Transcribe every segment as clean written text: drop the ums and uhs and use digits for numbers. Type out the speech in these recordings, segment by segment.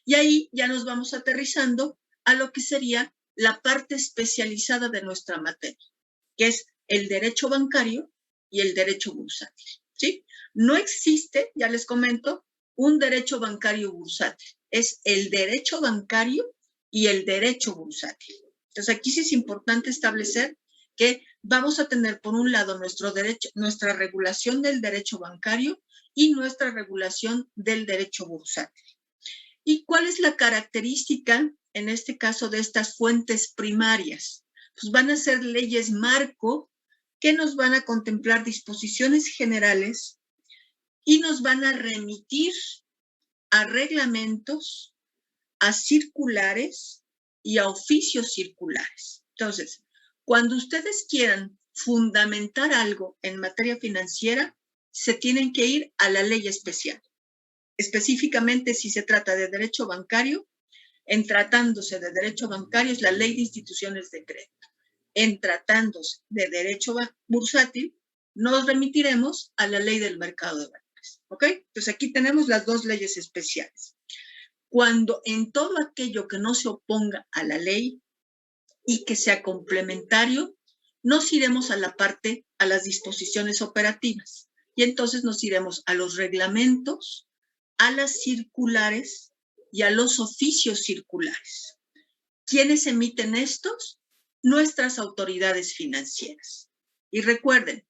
Y ahí ya nos vamos aterrizando a lo que sería la parte especializada de nuestra materia, que es el derecho bancario y el derecho bursátil, ¿sí? No existe, ya les comento, un derecho bancario bursátil. Es el derecho bancario y el derecho bursátil. Entonces, aquí sí es importante establecer que vamos a tener, por un lado, nuestro derecho, nuestra regulación del derecho bancario y nuestra regulación del derecho bursátil. ¿Y cuál es la característica, en este caso, de estas fuentes primarias? Pues van a ser leyes marco que nos van a contemplar disposiciones generales y nos van a remitir a reglamentos, a circulares y a oficios circulares. Entonces, cuando ustedes quieran fundamentar algo en materia financiera, se tienen que ir a la ley especial. Específicamente, si se trata de derecho bancario, en tratándose de derecho bancario es la ley de instituciones de crédito. En tratándose de derecho bursátil, nos remitiremos a la ley del mercado de valores. ¿Ok? Entonces aquí tenemos las dos leyes especiales. Cuando en todo aquello que no se oponga a la ley y que sea complementario, nos iremos a la parte, a las disposiciones operativas. Y entonces nos iremos a los reglamentos, a las circulares y a los oficios circulares. ¿Quiénes emiten estos? Nuestras autoridades financieras. Y recuerden,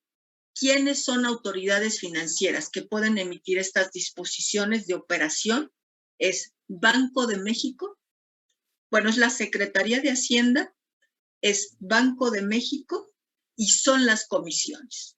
¿quiénes son autoridades financieras que pueden emitir estas disposiciones de operación? Es Banco de México, bueno, es la Secretaría de Hacienda, es Banco de México y son las comisiones.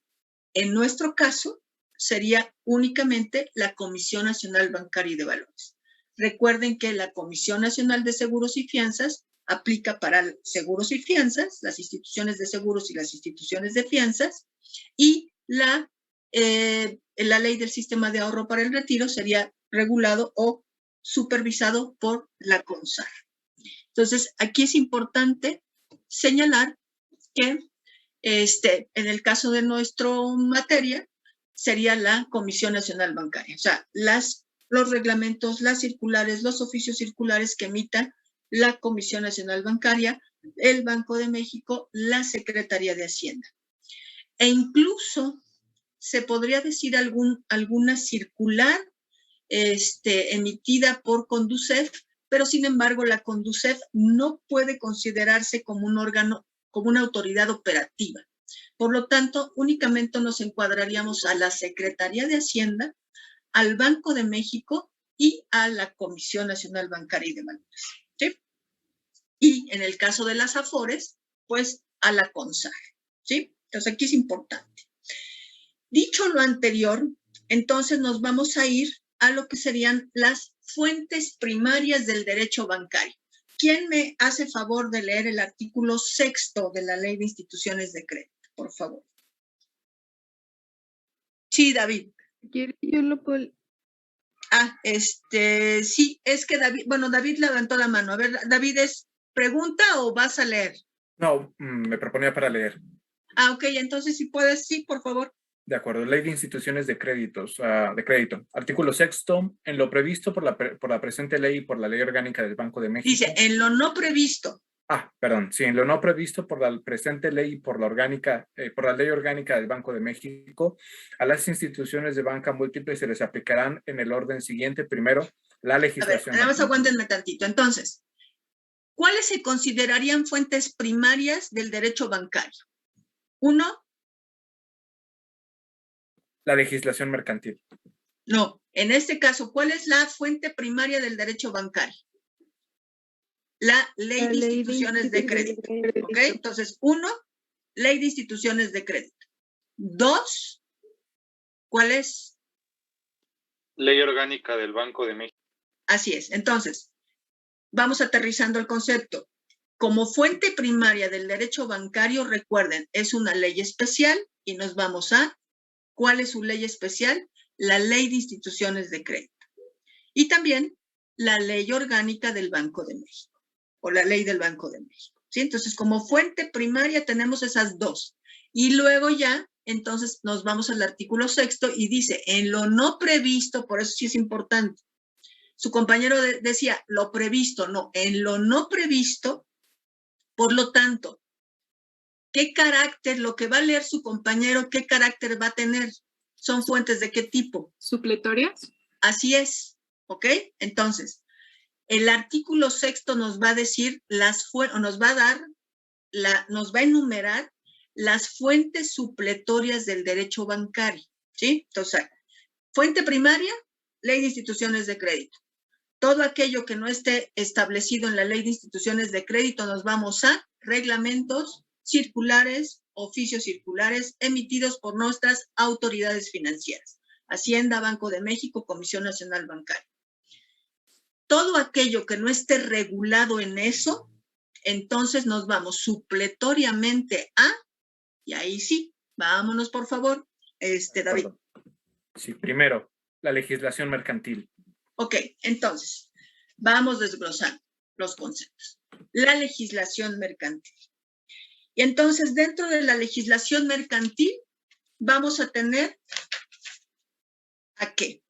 En nuestro caso, sería únicamente la Comisión Nacional Bancaria y de Valores. Recuerden que la Comisión Nacional de Seguros y Fianzas aplica para seguros y fianzas, las instituciones de seguros y las instituciones de fianzas, y la ley del sistema de ahorro para el retiro sería regulado o supervisado por la CONSAR. Entonces, aquí es importante señalar que en el caso de nuestra materia, sería la Comisión Nacional Bancaria. O sea, los reglamentos, las circulares, los oficios circulares que emita la Comisión Nacional Bancaria, el Banco de México, la Secretaría de Hacienda. E incluso se podría decir alguna circular emitida por Conducef, pero sin embargo la Conducef no puede considerarse como un órgano, como una autoridad operativa. Por lo tanto, únicamente nos encuadraríamos a la Secretaría de Hacienda, al Banco de México y a la Comisión Nacional Bancaria y de Valores. ¿Sí? Y en el caso de las AFORES, pues a la CONSAR. ¿Sí? Entonces aquí es importante. Dicho lo anterior, entonces nos vamos a ir a lo que serían las fuentes primarias del derecho bancario. ¿Quién me hace favor de leer el artículo 6º de la Ley de Instituciones de Crédito, por favor? Sí, David. Yo lo puedo... Sí, es que David, bueno, David levantó la mano. A ver, David, ¿es pregunta o vas a leer? No, me proponía para leer. Ok, entonces si puedes, sí, por favor. De acuerdo. Ley de Instituciones de Crédito. Artículo 6º. En lo previsto por la presente ley y por la Ley Orgánica del Banco de México. Dice, en lo no previsto. Perdón. Sí, en lo no previsto por la presente ley y por la Ley Orgánica del Banco de México, a las instituciones de banca múltiple se les aplicarán en el orden siguiente. Primero, la legislación. A ver, nada más aguántenme tantito. Entonces, ¿cuáles se considerarían fuentes primarias del derecho bancario? 1. La legislación mercantil. No, en este caso, ¿cuál es la fuente primaria del derecho bancario? La Ley de Instituciones de Crédito. ¿Ok? Entonces, 1, Ley de Instituciones de Crédito. 2, ¿cuál es? Ley Orgánica del Banco de México. Así es. Entonces, vamos aterrizando el concepto. Como fuente primaria del derecho bancario, recuerden, es una ley especial y nos vamos a, ¿cuál es su ley especial? La Ley de Instituciones de Crédito. Y también la Ley Orgánica del Banco de México o la Ley del Banco de México. ¿Sí? Entonces, como fuente primaria tenemos esas dos. Y luego ya, entonces, nos vamos al artículo 6º y dice, en lo no previsto, por eso sí es importante, su compañero decía, lo previsto, no, en lo no previsto, por lo tanto, ¿qué carácter, lo que va a leer su compañero, qué carácter va a tener? ¿Son fuentes de qué tipo? ¿Supletorias? Así es, ¿ok? Entonces, el artículo 6º nos va a decir nos va a enumerar las fuentes supletorias del derecho bancario, ¿sí? Entonces, fuente primaria, ley de instituciones de crédito. Todo aquello que no esté establecido en la ley de instituciones de crédito, nos vamos a reglamentos, circulares, oficios circulares emitidos por nuestras autoridades financieras. Hacienda, Banco de México, Comisión Nacional Bancaria. Todo aquello que no esté regulado en eso, entonces nos vamos supletoriamente a, y ahí sí, vámonos por favor, David. Sí, primero, la legislación mercantil. Ok, entonces, vamos desglosando los conceptos. La legislación mercantil. Y entonces, dentro de la legislación mercantil, vamos a tener, ¿a qué?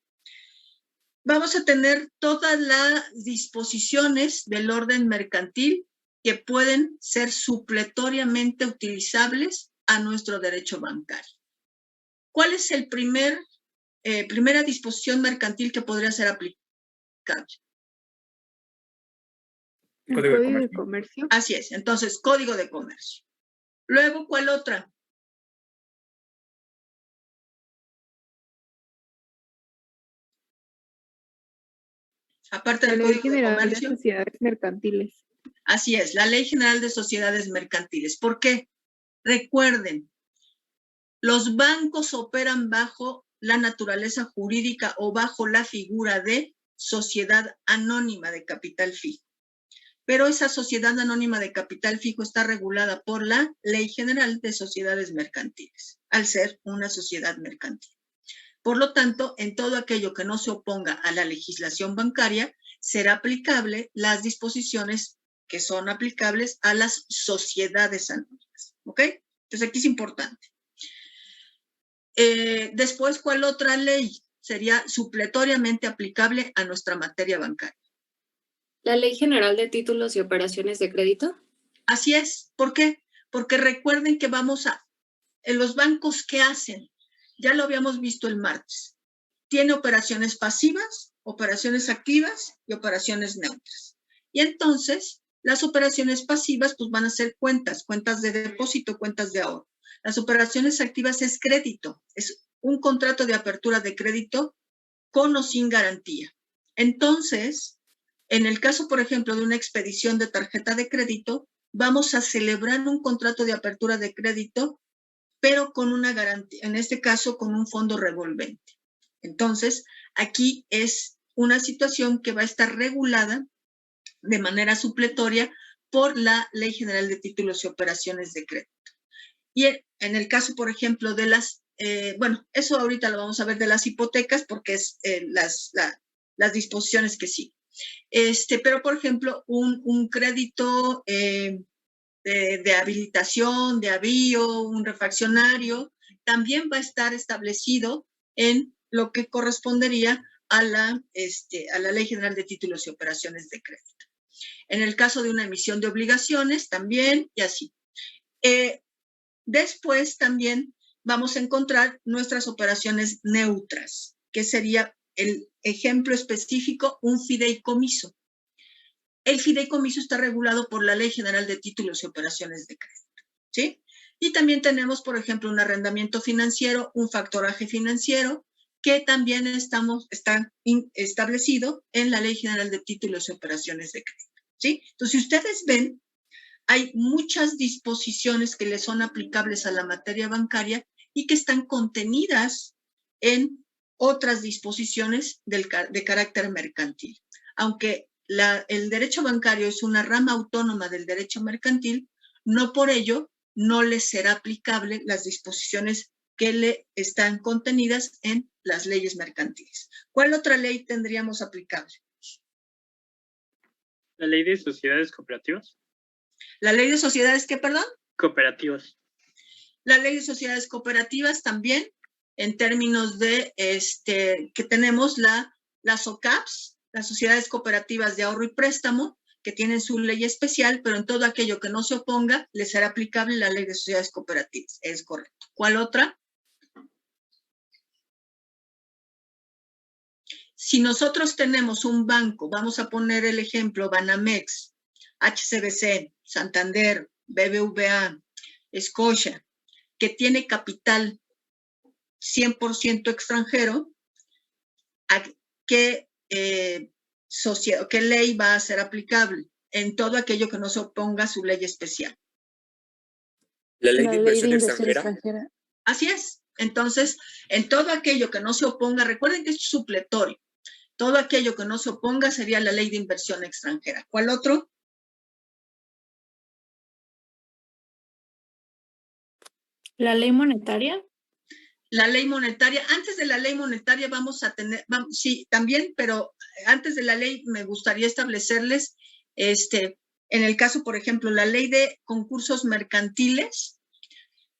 Vamos a tener todas las disposiciones del orden mercantil que pueden ser supletoriamente utilizables a nuestro derecho bancario. ¿Cuál es el primera disposición mercantil que podría ser aplicable? ¿El Código de Comercio? Así es, entonces, Código de Comercio. Luego, ¿cuál otra? Aparte del Código de Comercio. De Sociedades Mercantiles. Así es, la Ley General de Sociedades Mercantiles. ¿Por qué? Recuerden, los bancos operan bajo la naturaleza jurídica o bajo la figura de sociedad anónima de capital fijo. Pero esa sociedad anónima de capital fijo está regulada por la Ley General de Sociedades Mercantiles, al ser una sociedad mercantil. Por lo tanto, en todo aquello que no se oponga a la legislación bancaria, será aplicable las disposiciones que son aplicables a las sociedades anónimas. ¿Ok? Entonces, aquí es importante. Después, ¿cuál otra ley sería supletoriamente aplicable a nuestra materia bancaria? ¿La Ley General de Títulos y Operaciones de Crédito? Así es. ¿Por qué? Porque recuerden que en los bancos, ¿qué hacen? Ya lo habíamos visto el martes. Tiene operaciones pasivas, operaciones activas y operaciones neutras. Y entonces, las operaciones pasivas pues van a ser cuentas de depósito, cuentas de ahorro. Las operaciones activas es crédito, es un contrato de apertura de crédito con o sin garantía. Entonces, en el caso, por ejemplo, de una expedición de tarjeta de crédito, vamos a celebrar un contrato de apertura de crédito, pero con una garantía, en este caso con un fondo revolvente. Entonces, aquí es una situación que va a estar regulada de manera supletoria por la Ley General de Títulos y Operaciones de Crédito. Y en el caso, por ejemplo, de eso ahorita lo vamos a ver de las hipotecas porque es las disposiciones que sí. Pero, por ejemplo, un crédito de habilitación, de avío, un refaccionario, también va a estar establecido en lo que correspondería a la Ley General de Títulos y Operaciones de Crédito. En el caso de una emisión de obligaciones, también, y así. Después también vamos a encontrar nuestras operaciones neutras, que sería el ejemplo específico, un fideicomiso. El fideicomiso está regulado por la Ley General de Títulos y Operaciones de Crédito, ¿sí? Y también tenemos, por ejemplo, un arrendamiento financiero, un factoraje financiero, que también está establecido en la Ley General de Títulos y Operaciones de Crédito, ¿sí? Entonces, si ustedes ven, hay muchas disposiciones que le son aplicables a la materia bancaria y que están contenidas en otras disposiciones de carácter mercantil. Aunque el derecho bancario es una rama autónoma del derecho mercantil, no por ello no le será aplicable las disposiciones que le están contenidas en las leyes mercantiles. ¿Cuál otra ley tendríamos aplicable? ¿La ley de sociedades cooperativas? ¿La ley de sociedades qué, perdón? Cooperativas. La ley de sociedades cooperativas también, en términos de que tenemos las OCAPs, las sociedades cooperativas de ahorro y préstamo, que tienen su ley especial, pero en todo aquello que no se oponga, les será aplicable la ley de sociedades cooperativas. Es correcto. ¿Cuál otra? Si nosotros tenemos un banco, vamos a poner el ejemplo, Banamex, HSBC, Santander, BBVA, Scotia, que tiene capital 100% extranjero, ¿qué ley va a ser aplicable en todo aquello que no se oponga a su ley especial? La ley de inversión extranjera. Así es. Entonces, en todo aquello que no se oponga, recuerden que es supletorio. Todo aquello que no se oponga sería la ley de inversión extranjera. ¿Cuál otro? ¿La ley monetaria? La ley monetaria. Antes de la ley monetaria vamos a tener, sí, también, pero antes de la ley me gustaría establecerles, en el caso, por ejemplo, la ley de concursos mercantiles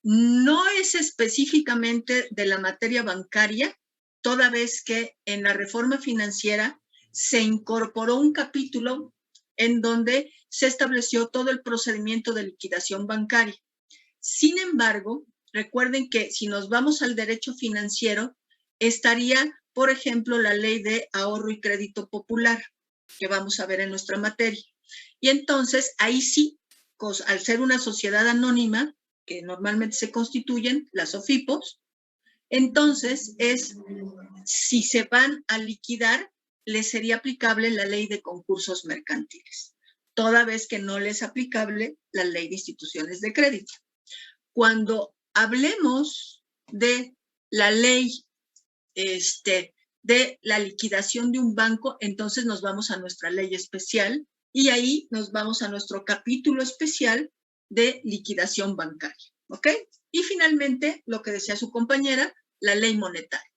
no es específicamente de la materia bancaria, toda vez que en la reforma financiera se incorporó un capítulo en donde se estableció todo el procedimiento de liquidación bancaria. Sin embargo, recuerden que si nos vamos al derecho financiero, estaría, por ejemplo, la ley de ahorro y crédito popular, que vamos a ver en nuestra materia. Y entonces, ahí sí, al ser una sociedad anónima, que normalmente se constituyen, las OFIPOS, entonces si se van a liquidar, les sería aplicable la ley de concursos mercantiles, toda vez que no les es aplicable la ley de instituciones de crédito. Cuando hablemos de la ley de la liquidación de un banco, entonces nos vamos a nuestra ley especial y ahí nos vamos a nuestro capítulo especial de liquidación bancaria, ¿ok? Y finalmente, lo que decía su compañera, la ley monetaria.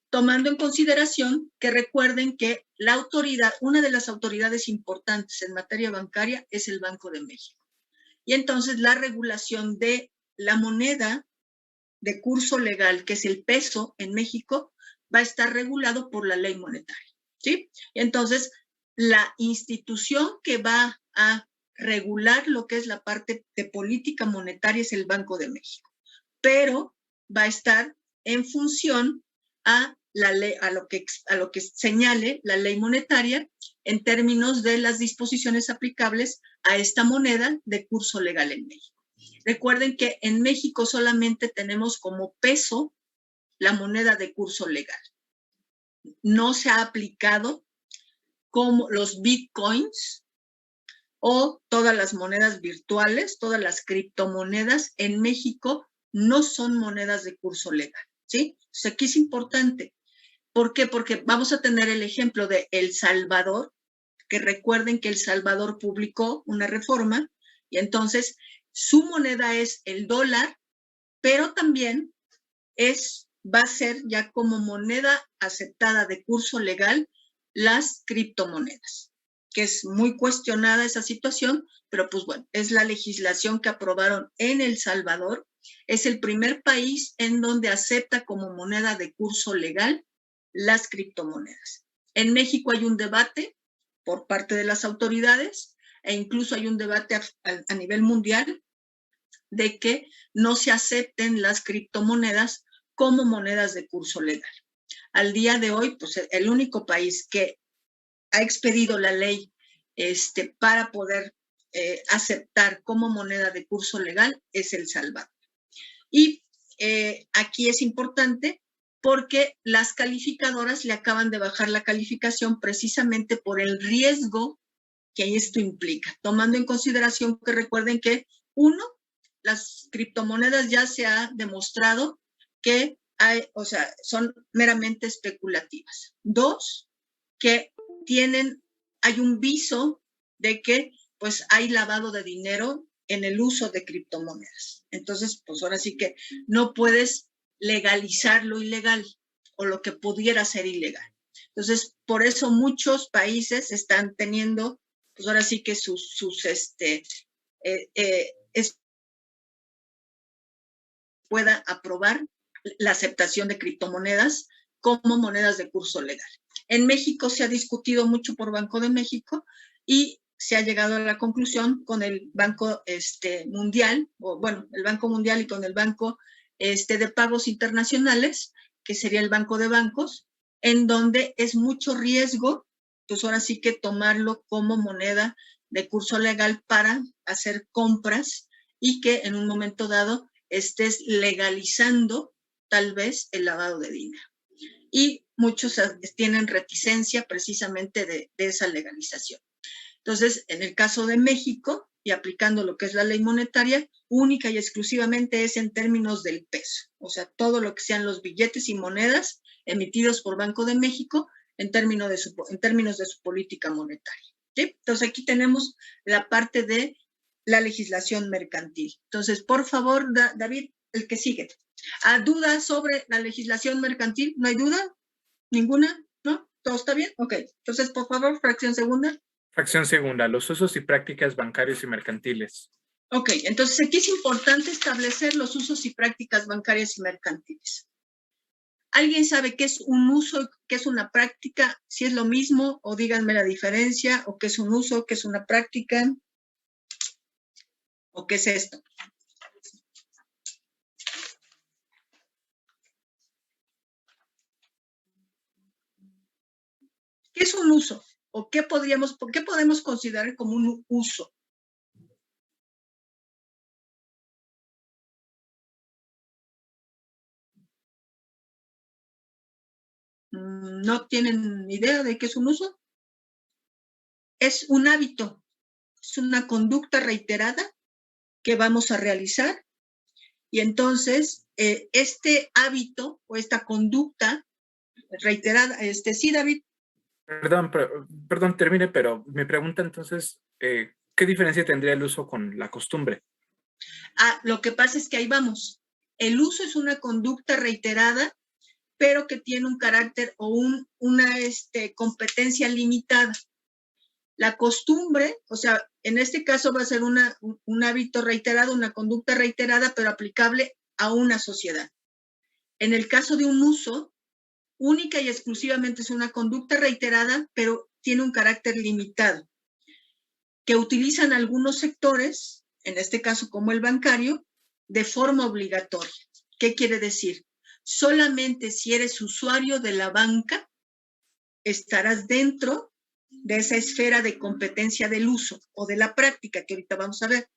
Tomando en consideración que recuerden que la autoridad, una de las autoridades importantes en materia bancaria es el Banco de México. Y entonces la regulación de la moneda de curso legal, que es el peso en México, va a estar regulado por la ley monetaria, ¿sí? Entonces, la institución que va a regular lo que es la parte de política monetaria es el Banco de México, pero va a estar en función a la ley, a lo que señale la ley monetaria en términos de las disposiciones aplicables a esta moneda de curso legal en México. Recuerden que en México solamente tenemos como peso la moneda de curso legal. No se ha aplicado como los bitcoins o todas las monedas virtuales, todas las criptomonedas en México no son monedas de curso legal, ¿sí? O sea, aquí es importante. ¿Por qué? Porque vamos a tener el ejemplo de El Salvador, que recuerden que El Salvador publicó una reforma y entonces su moneda es el dólar, pero también va a ser ya como moneda aceptada de curso legal las criptomonedas, que es muy cuestionada esa situación, pero pues bueno, es la legislación que aprobaron en El Salvador. Es el primer país en donde acepta como moneda de curso legal las criptomonedas. En México hay un debate por parte de las autoridades e incluso hay un debate a nivel mundial de que no se acepten las criptomonedas como monedas de curso legal. Al día de hoy, pues el único país que ha expedido la ley para poder aceptar como moneda de curso legal es El Salvador. Y aquí es importante porque las calificadoras le acaban de bajar la calificación precisamente por el riesgo que esto implica, tomando en consideración que recuerden que, uno, las criptomonedas ya se ha demostrado que son meramente especulativas. Dos, que hay un viso de que pues hay lavado de dinero en el uso de criptomonedas. Entonces, pues ahora sí que no puedes legalizar lo ilegal o lo que pudiera ser ilegal. Entonces, por eso muchos países están teniendo, pues ahora sí que pueda aprobar la aceptación de criptomonedas como monedas de curso legal. En México se ha discutido mucho por Banco de México y se ha llegado a la conclusión con el Banco Mundial, o bueno, el Banco Mundial y con el Banco de Pagos Internacionales, que sería el Banco de Bancos, en donde es mucho riesgo, pues ahora sí que tomarlo como moneda de curso legal para hacer compras y que en un momento dado estés legalizando tal vez el lavado de dinero. Y muchos tienen reticencia precisamente de esa legalización. Entonces, en el caso de México, y aplicando lo que es la ley monetaria, única y exclusivamente es en términos del peso. O sea, todo lo que sean los billetes y monedas emitidos por Banco de México en términos de su política monetaria. ¿Sí? Entonces, aquí tenemos la parte de la legislación mercantil. Entonces, por favor, David, el que sigue. ¿Dudas sobre la legislación mercantil? ¿No hay duda? ¿Ninguna? ¿No? ¿Todo está bien? Ok. Entonces, por favor, fracción segunda. Fracción segunda, los usos y prácticas bancarios y mercantiles. Ok, entonces aquí es importante establecer los usos y prácticas bancarias y mercantiles. ¿Alguien sabe qué es un uso, qué es una práctica? Si es lo mismo, o díganme la diferencia, o qué es un uso, qué es una práctica, o qué es esto. ¿Qué es un uso? ¿O qué podemos considerar como un uso? ¿No tienen idea de qué es un uso? Es un hábito, es una conducta reiterada que vamos a realizar y entonces este hábito o esta conducta reiterada, sí, David. Perdón, termine, pero me pregunta entonces, ¿qué diferencia tendría el uso con la costumbre? Lo que pasa es que ahí vamos. El uso es una conducta reiterada, pero que tiene un carácter o una competencia limitada. La costumbre, o sea, en este caso va a ser un hábito reiterado, una conducta reiterada, pero aplicable a una sociedad. En el caso de un uso, única y exclusivamente es una conducta reiterada, pero tiene un carácter limitado, que utilizan algunos sectores, en este caso como el bancario, de forma obligatoria. ¿Qué quiere decir? Solamente si eres usuario de la banca, estarás dentro de esa esfera de competencia del uso o de la práctica que ahorita vamos a ver.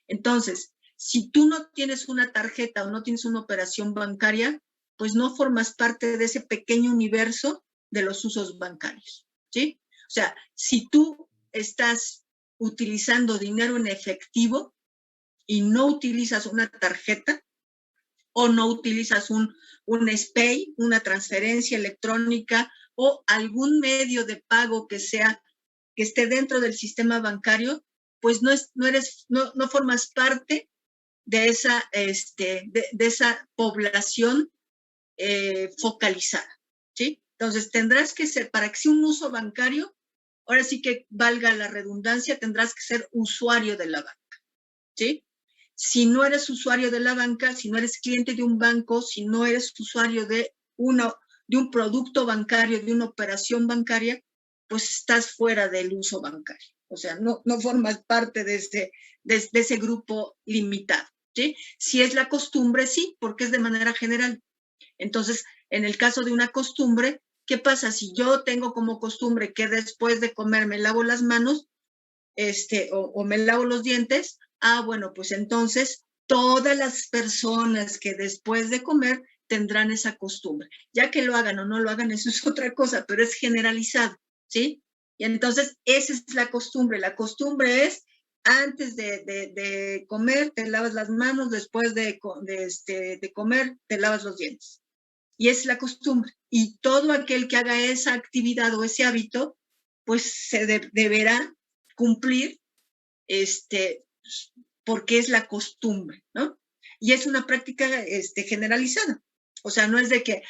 Entonces, si tú no tienes una tarjeta o no tienes una operación bancaria, pues no formas parte de ese pequeño universo de los usos bancarios, ¿sí? O sea, si tú estás utilizando dinero en efectivo y no utilizas una tarjeta o no utilizas un SPAY, una transferencia electrónica o algún medio de pago que esté dentro del sistema bancario, pues no formas parte de esa población focalizada, ¿sí? Entonces tendrás que ser, para que sea un uso bancario, ahora sí que valga la redundancia, tendrás que ser usuario de la banca, ¿sí? Si no eres usuario de la banca, si no eres cliente de un banco, si no eres usuario de un producto bancario, de una operación bancaria, pues estás fuera del uso bancario. O sea, no formas parte de ese grupo limitado, ¿sí? Si es la costumbre, sí, porque es de manera general. Entonces, en el caso de una costumbre, ¿qué pasa? Si yo tengo como costumbre que después de comer me lavo las manos, o me lavo los dientes, bueno, pues entonces todas las personas que después de comer tendrán esa costumbre. Ya que lo hagan o no lo hagan, eso es otra cosa, pero es generalizado, ¿sí? Y entonces esa es la costumbre. La costumbre es antes de comer te lavas las manos, después de comer te lavas los dientes. Y es la costumbre. Y todo aquel que haga esa actividad o ese hábito, pues se deberá cumplir porque es la costumbre, ¿no? Y es una práctica generalizada. O sea, no es de que,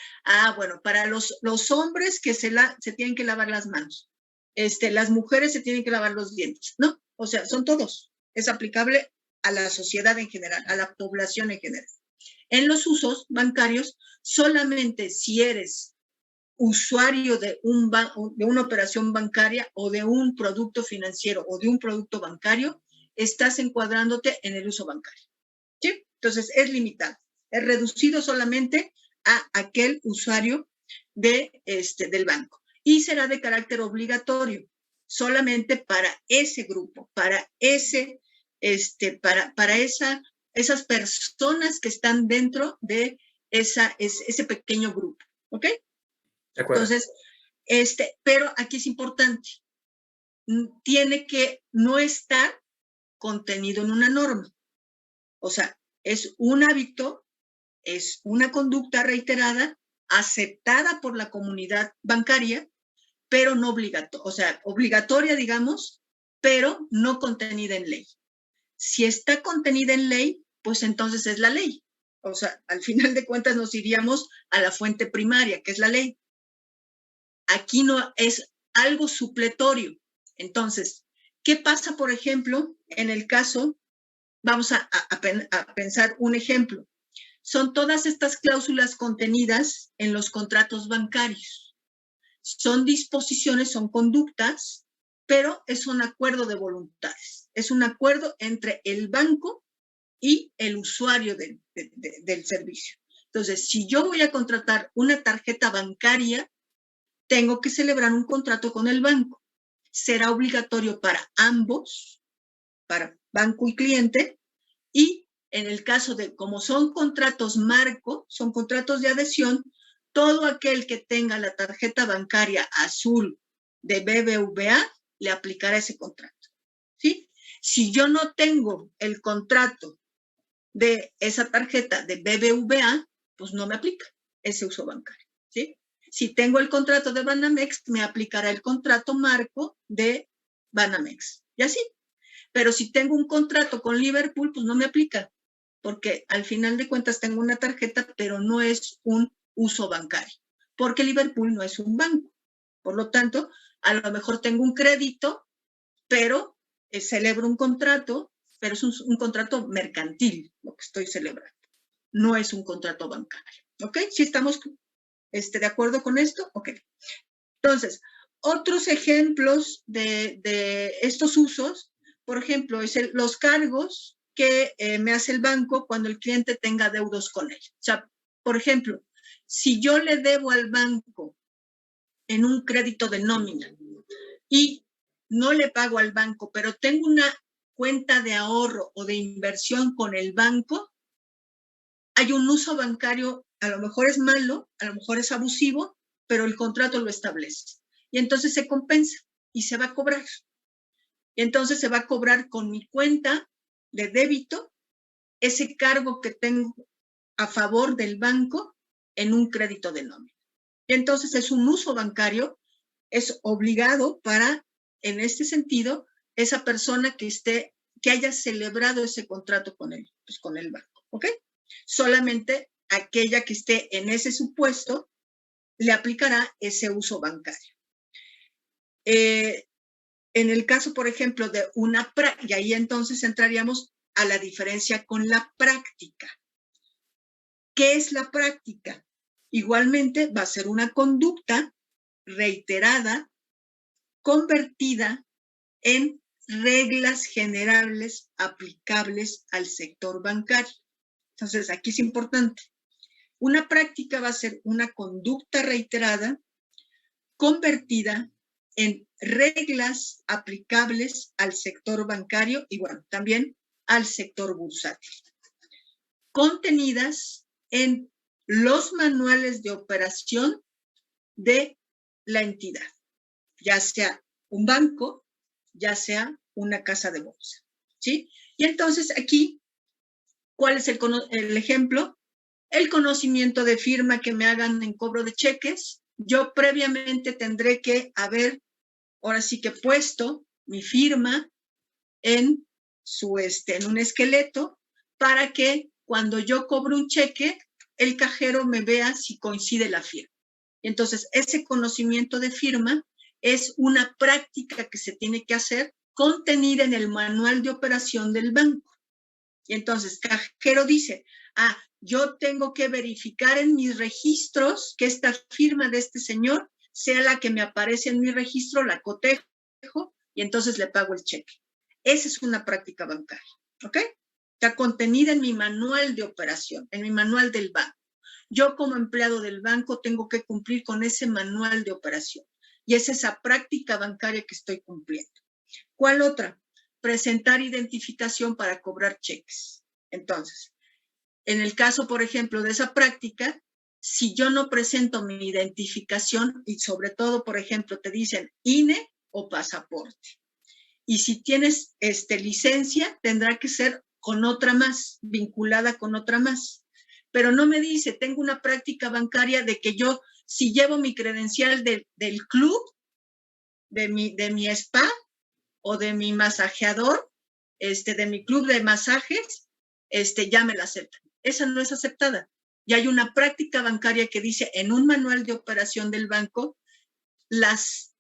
bueno, para los hombres que se tienen que lavar las manos, las mujeres se tienen que lavar los dientes, ¿no? O sea, son todos. Es aplicable a la sociedad en general, a la población en general. En los usos bancarios, solamente si eres usuario de una operación bancaria o de un producto financiero o de un producto bancario, estás encuadrándote en el uso bancario. ¿Sí? Entonces, es limitado, es reducido solamente a aquel usuario del banco y será de carácter obligatorio solamente para ese grupo, para esas personas que están dentro de ese pequeño grupo, ¿ok? De acuerdo. Entonces, pero aquí es importante, tiene que no estar contenido en una norma. O sea, es un hábito, es una conducta reiterada, aceptada por la comunidad bancaria, pero no obligatoria, o sea, obligatoria, digamos, pero no contenida en ley. Si está contenida en ley, pues entonces es la ley. O sea, al final de cuentas nos iríamos a la fuente primaria, que es la ley. Aquí no es algo supletorio. Entonces, ¿qué pasa, por ejemplo, en el caso, vamos a pensar un ejemplo? Son todas estas cláusulas contenidas en los contratos bancarios. Son disposiciones, son conductas, pero es un acuerdo de voluntades. Es un acuerdo entre el banco y el usuario del servicio. Entonces, si yo voy a contratar una tarjeta bancaria, tengo que celebrar un contrato con el banco. Será obligatorio para ambos, para banco y cliente, y en el caso de, como son contratos marco, son contratos de adhesión, todo aquel que tenga la tarjeta bancaria azul de BBVA le aplicará ese contrato, ¿sí? Si yo no tengo el contrato de esa tarjeta de BBVA, pues no me aplica ese uso bancario, ¿sí? Si tengo el contrato de Banamex, me aplicará el contrato marco de Banamex, y así. Pero si tengo un contrato con Liverpool, pues no me aplica, porque al final de cuentas tengo una tarjeta, pero no es un uso bancario, porque Liverpool no es un banco. Por lo tanto, a lo mejor tengo un crédito, pero celebro un contrato, pero es un contrato mercantil lo que estoy celebrando. No es un contrato bancario. ¿Ok? ¿Sí estamos de acuerdo con esto? Ok. Entonces, otros ejemplos de estos usos, por ejemplo, es los cargos que me hace el banco cuando el cliente tenga deudos con él. O sea, por ejemplo, si yo le debo al banco en un crédito de nómina y no le pago al banco, pero tengo una cuenta de ahorro o de inversión con el banco, hay un uso bancario, a lo mejor es malo, a lo mejor es abusivo, pero el contrato lo establece. Y entonces se compensa y se va a cobrar. Y entonces se va a cobrar con mi cuenta de débito ese cargo que tengo a favor del banco en un crédito de nómina. Y entonces es un uso bancario, es obligado para, en este sentido, esa persona que haya celebrado ese contrato con él, pues con el banco, ¿ok? Solamente aquella que esté en ese supuesto le aplicará ese uso bancario. En el caso, por ejemplo, de una práctica, y ahí entonces entraríamos a la diferencia con la práctica. ¿Qué es la práctica? Igualmente va a ser una conducta reiterada, convertida en reglas generales aplicables al sector bancario. Entonces, aquí es importante. Una práctica va a ser una conducta reiterada, convertida en reglas aplicables al sector bancario y, bueno, también al sector bursátil, contenidas en los manuales de operación de la entidad, ya sea un banco, ya sea una casa de bolsa, ¿sí? Y entonces aquí, ¿cuál es el ejemplo? El conocimiento de firma que me hagan en cobro de cheques. Yo previamente tendré que haber, ahora sí que puesto mi firma en un esqueleto para que cuando yo cobro un cheque, el cajero me vea si coincide la firma. Entonces, ese conocimiento de firma es una práctica que se tiene que hacer contenida en el manual de operación del banco. Y entonces, cajero dice, yo tengo que verificar en mis registros que esta firma de este señor sea la que me aparece en mi registro, la cotejo y entonces le pago el cheque. Esa es una práctica bancaria, ¿ok? Está contenida en mi manual de operación, en mi manual del banco. Yo como empleado del banco tengo que cumplir con ese manual de operación y es esa práctica bancaria que estoy cumpliendo. ¿Cuál otra? Presentar identificación para cobrar cheques. Entonces, en el caso, por ejemplo, de esa práctica, si yo no presento mi identificación y sobre todo, por ejemplo, te dicen INE o pasaporte. Y si tienes licencia, tendrá que ser con otra más, vinculada con otra más. Pero no me dice, tengo una práctica bancaria de que yo, si llevo mi credencial del club, de mi spa o de mi masajeador, de mi club de masajes, ya me la aceptan. Esa no es aceptada. Y hay una práctica bancaria que dice en un manual de operación del banco, las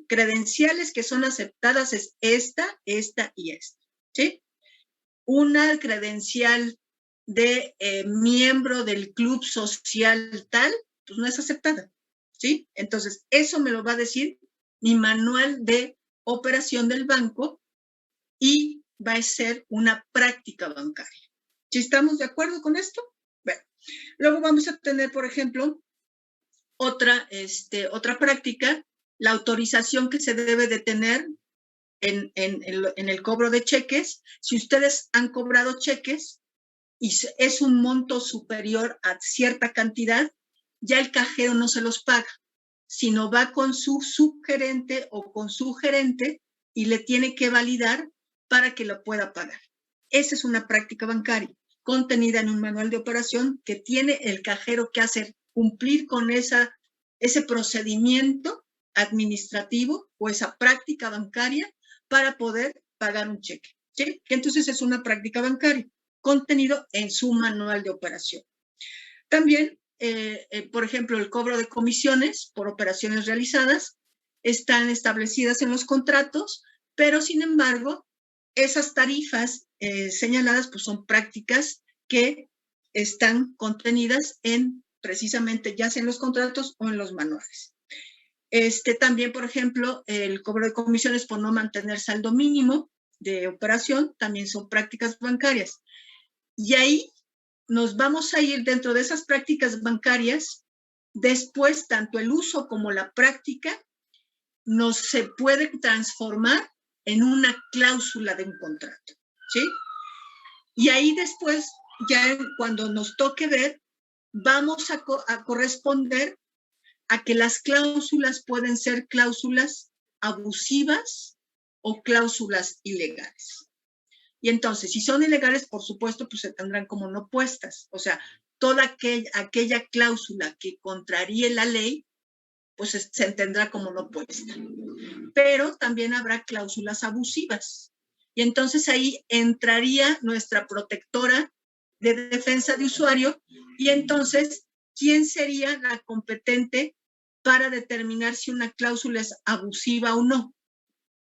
credenciales que son aceptadas es esta y esta, ¿sí? Una credencial de miembro del club social tal, pues no es aceptada, ¿sí? Entonces, eso me lo va a decir mi manual de operación del banco y va a ser una práctica bancaria. ¿Sí estamos de acuerdo con esto? Bueno, luego vamos a tener, por ejemplo, otra práctica, la autorización que se debe de tener en el cobro de cheques. Si ustedes han cobrado cheques y es un monto superior a cierta cantidad, ya el cajero no se los paga, sino va con su subgerente o con su gerente y le tiene que validar para que lo pueda pagar. Esa es una práctica bancaria contenida en un manual de operación que tiene el cajero que hacer cumplir con ese procedimiento administrativo o esa práctica bancaria para poder pagar un cheque, ¿sí? Entonces es una práctica bancaria contenido en su manual de operación. También, por ejemplo, el cobro de comisiones por operaciones realizadas están establecidas en los contratos, pero sin embargo, esas tarifas señaladas pues son prácticas que están contenidas precisamente ya sea en los contratos o en los manuales. También, por ejemplo, el cobro de comisiones por no mantener saldo mínimo de operación también son prácticas bancarias. Y ahí nos vamos a ir dentro de esas prácticas bancarias. Después, tanto el uso como la práctica se puede transformar en una cláusula de un contrato, ¿sí? Y ahí después, ya cuando nos toque ver, vamos a corresponder a que las cláusulas pueden ser cláusulas abusivas o cláusulas ilegales. Y entonces, si son ilegales, por supuesto, pues se tendrán como no puestas. O sea, toda aquella cláusula que contraríe la ley, pues se tendrá como no puesta. Pero también habrá cláusulas abusivas. Y entonces ahí entraría nuestra protectora de defensa de usuario y entonces, ¿quién sería la competente para determinar si una cláusula es abusiva o no?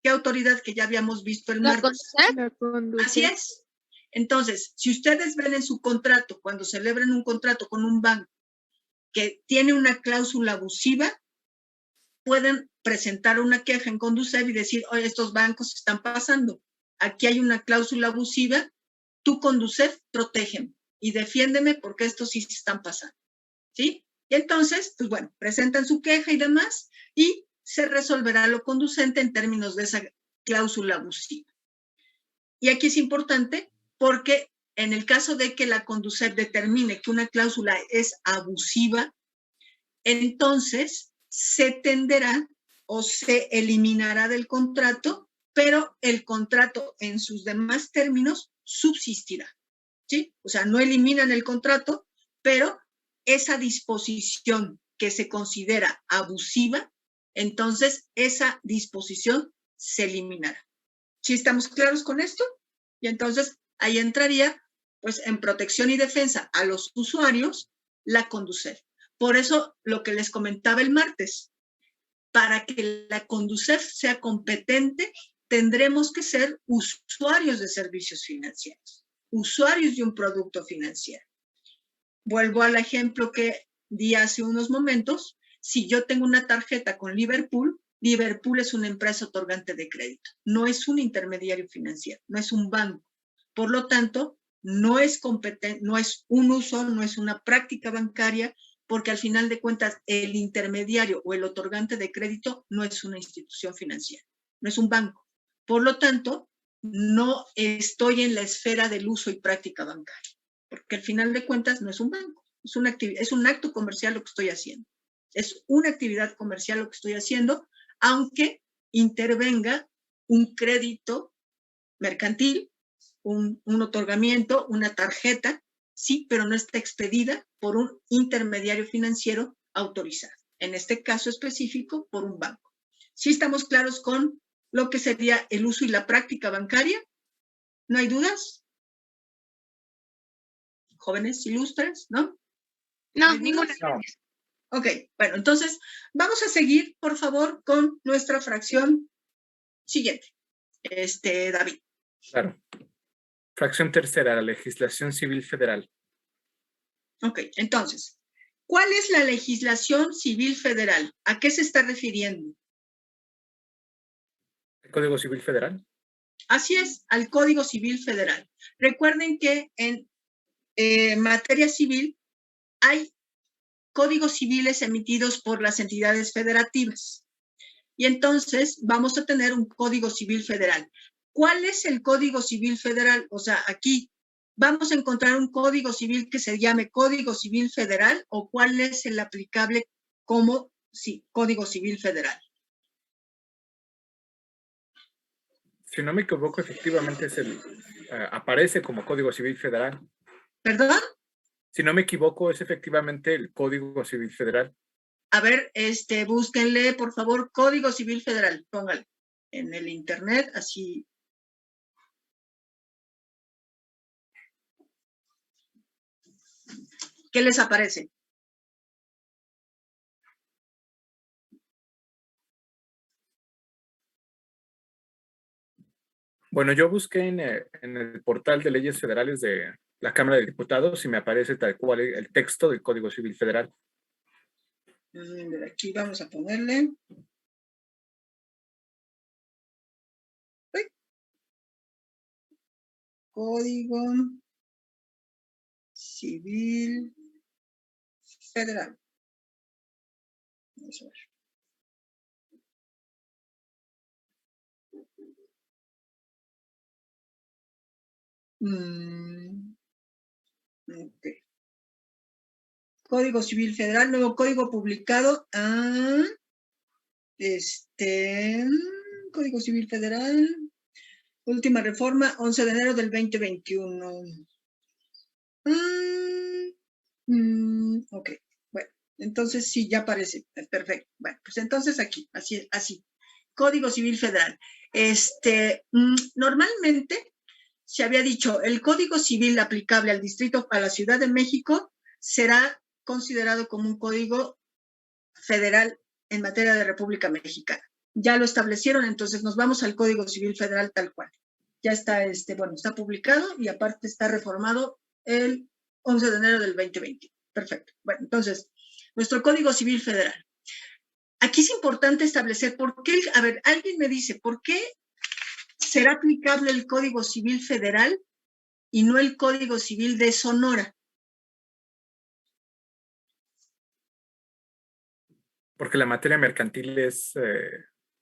¿Qué autoridad que ya habíamos visto el martes? La Conducef. Así es. Entonces, si ustedes ven en su contrato, cuando celebren un contrato con un banco que tiene una cláusula abusiva, pueden presentar una queja en Conducef y decir, oye, estos bancos se están pasando. Aquí hay una cláusula abusiva, tú Conducef, protégeme y defiéndeme porque estos sí se están pasando, ¿sí? Y entonces, pues bueno, presentan su queja y demás y se resolverá lo conducente en términos de esa cláusula abusiva. Y aquí es importante porque en el caso de que la Conducef determine que una cláusula es abusiva, entonces se tenderá o se eliminará del contrato, pero el contrato en sus demás términos subsistirá, ¿sí? O sea, no eliminan el contrato, pero esa disposición que se considera abusiva, entonces esa disposición se eliminará. ¿Sí estamos claros con esto? Y entonces ahí entraría, pues, en protección y defensa a los usuarios, la Conducef. Por eso, lo que les comentaba el martes, para que la Conducef sea competente, tendremos que ser usuarios de servicios financieros, usuarios de un producto financiero. vuelvo al ejemplo que di hace unos momentos. Si yo tengo una tarjeta con Liverpool, Liverpool es una empresa otorgante de crédito, no es un intermediario financiero, no es un banco. Por lo tanto, no es competente, no es un uso, no es una práctica bancaria, porque al final de cuentas el intermediario o el otorgante de crédito no es una institución financiera, no es un banco. Por lo tanto, no estoy en la esfera del uso y práctica bancaria, porque al final de cuentas no es un banco, es un acto comercial lo que estoy haciendo. Es una actividad comercial lo que estoy haciendo, aunque intervenga un crédito mercantil, un otorgamiento, una tarjeta, sí, pero no está expedida por un intermediario financiero autorizado. En este caso específico, por un banco. ¿Sí estamos claros con lo que sería el uso y la práctica bancaria? ¿No hay dudas? Jóvenes ilustres, ¿no? No, ninguna. No. Ok, bueno, entonces vamos a seguir, por favor, con nuestra fracción siguiente. David. Claro. Fracción tercera, la legislación civil federal. Ok, entonces, ¿cuál es la legislación civil federal? ¿A qué se está refiriendo? ¿El Código Civil Federal? Así es, al Código Civil Federal. Recuerden que en materia civil hay códigos civiles emitidos por las entidades federativas. Y entonces vamos a tener un Código Civil Federal. ¿Cuál es el Código Civil Federal? O sea, aquí vamos a encontrar un Código Civil que se llame Código Civil Federal, o cuál es el aplicable como Código Civil Federal. Si no me equivoco, efectivamente aparece como Código Civil Federal. ¿Perdón? Si no me equivoco, es efectivamente el Código Civil Federal. A ver, búsquenle, por favor, Código Civil Federal, póngale en el internet, así. ¿Qué les aparece? Bueno, yo busqué en el portal de leyes federales de la Cámara de Diputados y me aparece tal cual el texto del Código Civil Federal. Aquí vamos a ponerle. Código Civil Federal. Vamos a ver. Okay. Código Civil Federal, nuevo código publicado a Código Civil Federal, última reforma, 11 de enero del 2021. Ok, bueno, entonces sí, ya aparece, perfecto. Bueno, pues entonces aquí, así. Código Civil Federal. Normalmente se había dicho, el Código Civil aplicable al distrito, a la Ciudad de México, será considerado como un código federal en materia de República Mexicana. Ya lo establecieron, entonces nos vamos al Código Civil Federal tal cual. Ya está, está publicado y aparte está reformado el 11 de enero del 2020. Perfecto. Bueno, entonces, nuestro Código Civil Federal. Aquí es importante establecer por qué, a ver, alguien me dice, ¿por qué será aplicable el Código Civil Federal y no el Código Civil de Sonora? Porque la materia mercantil es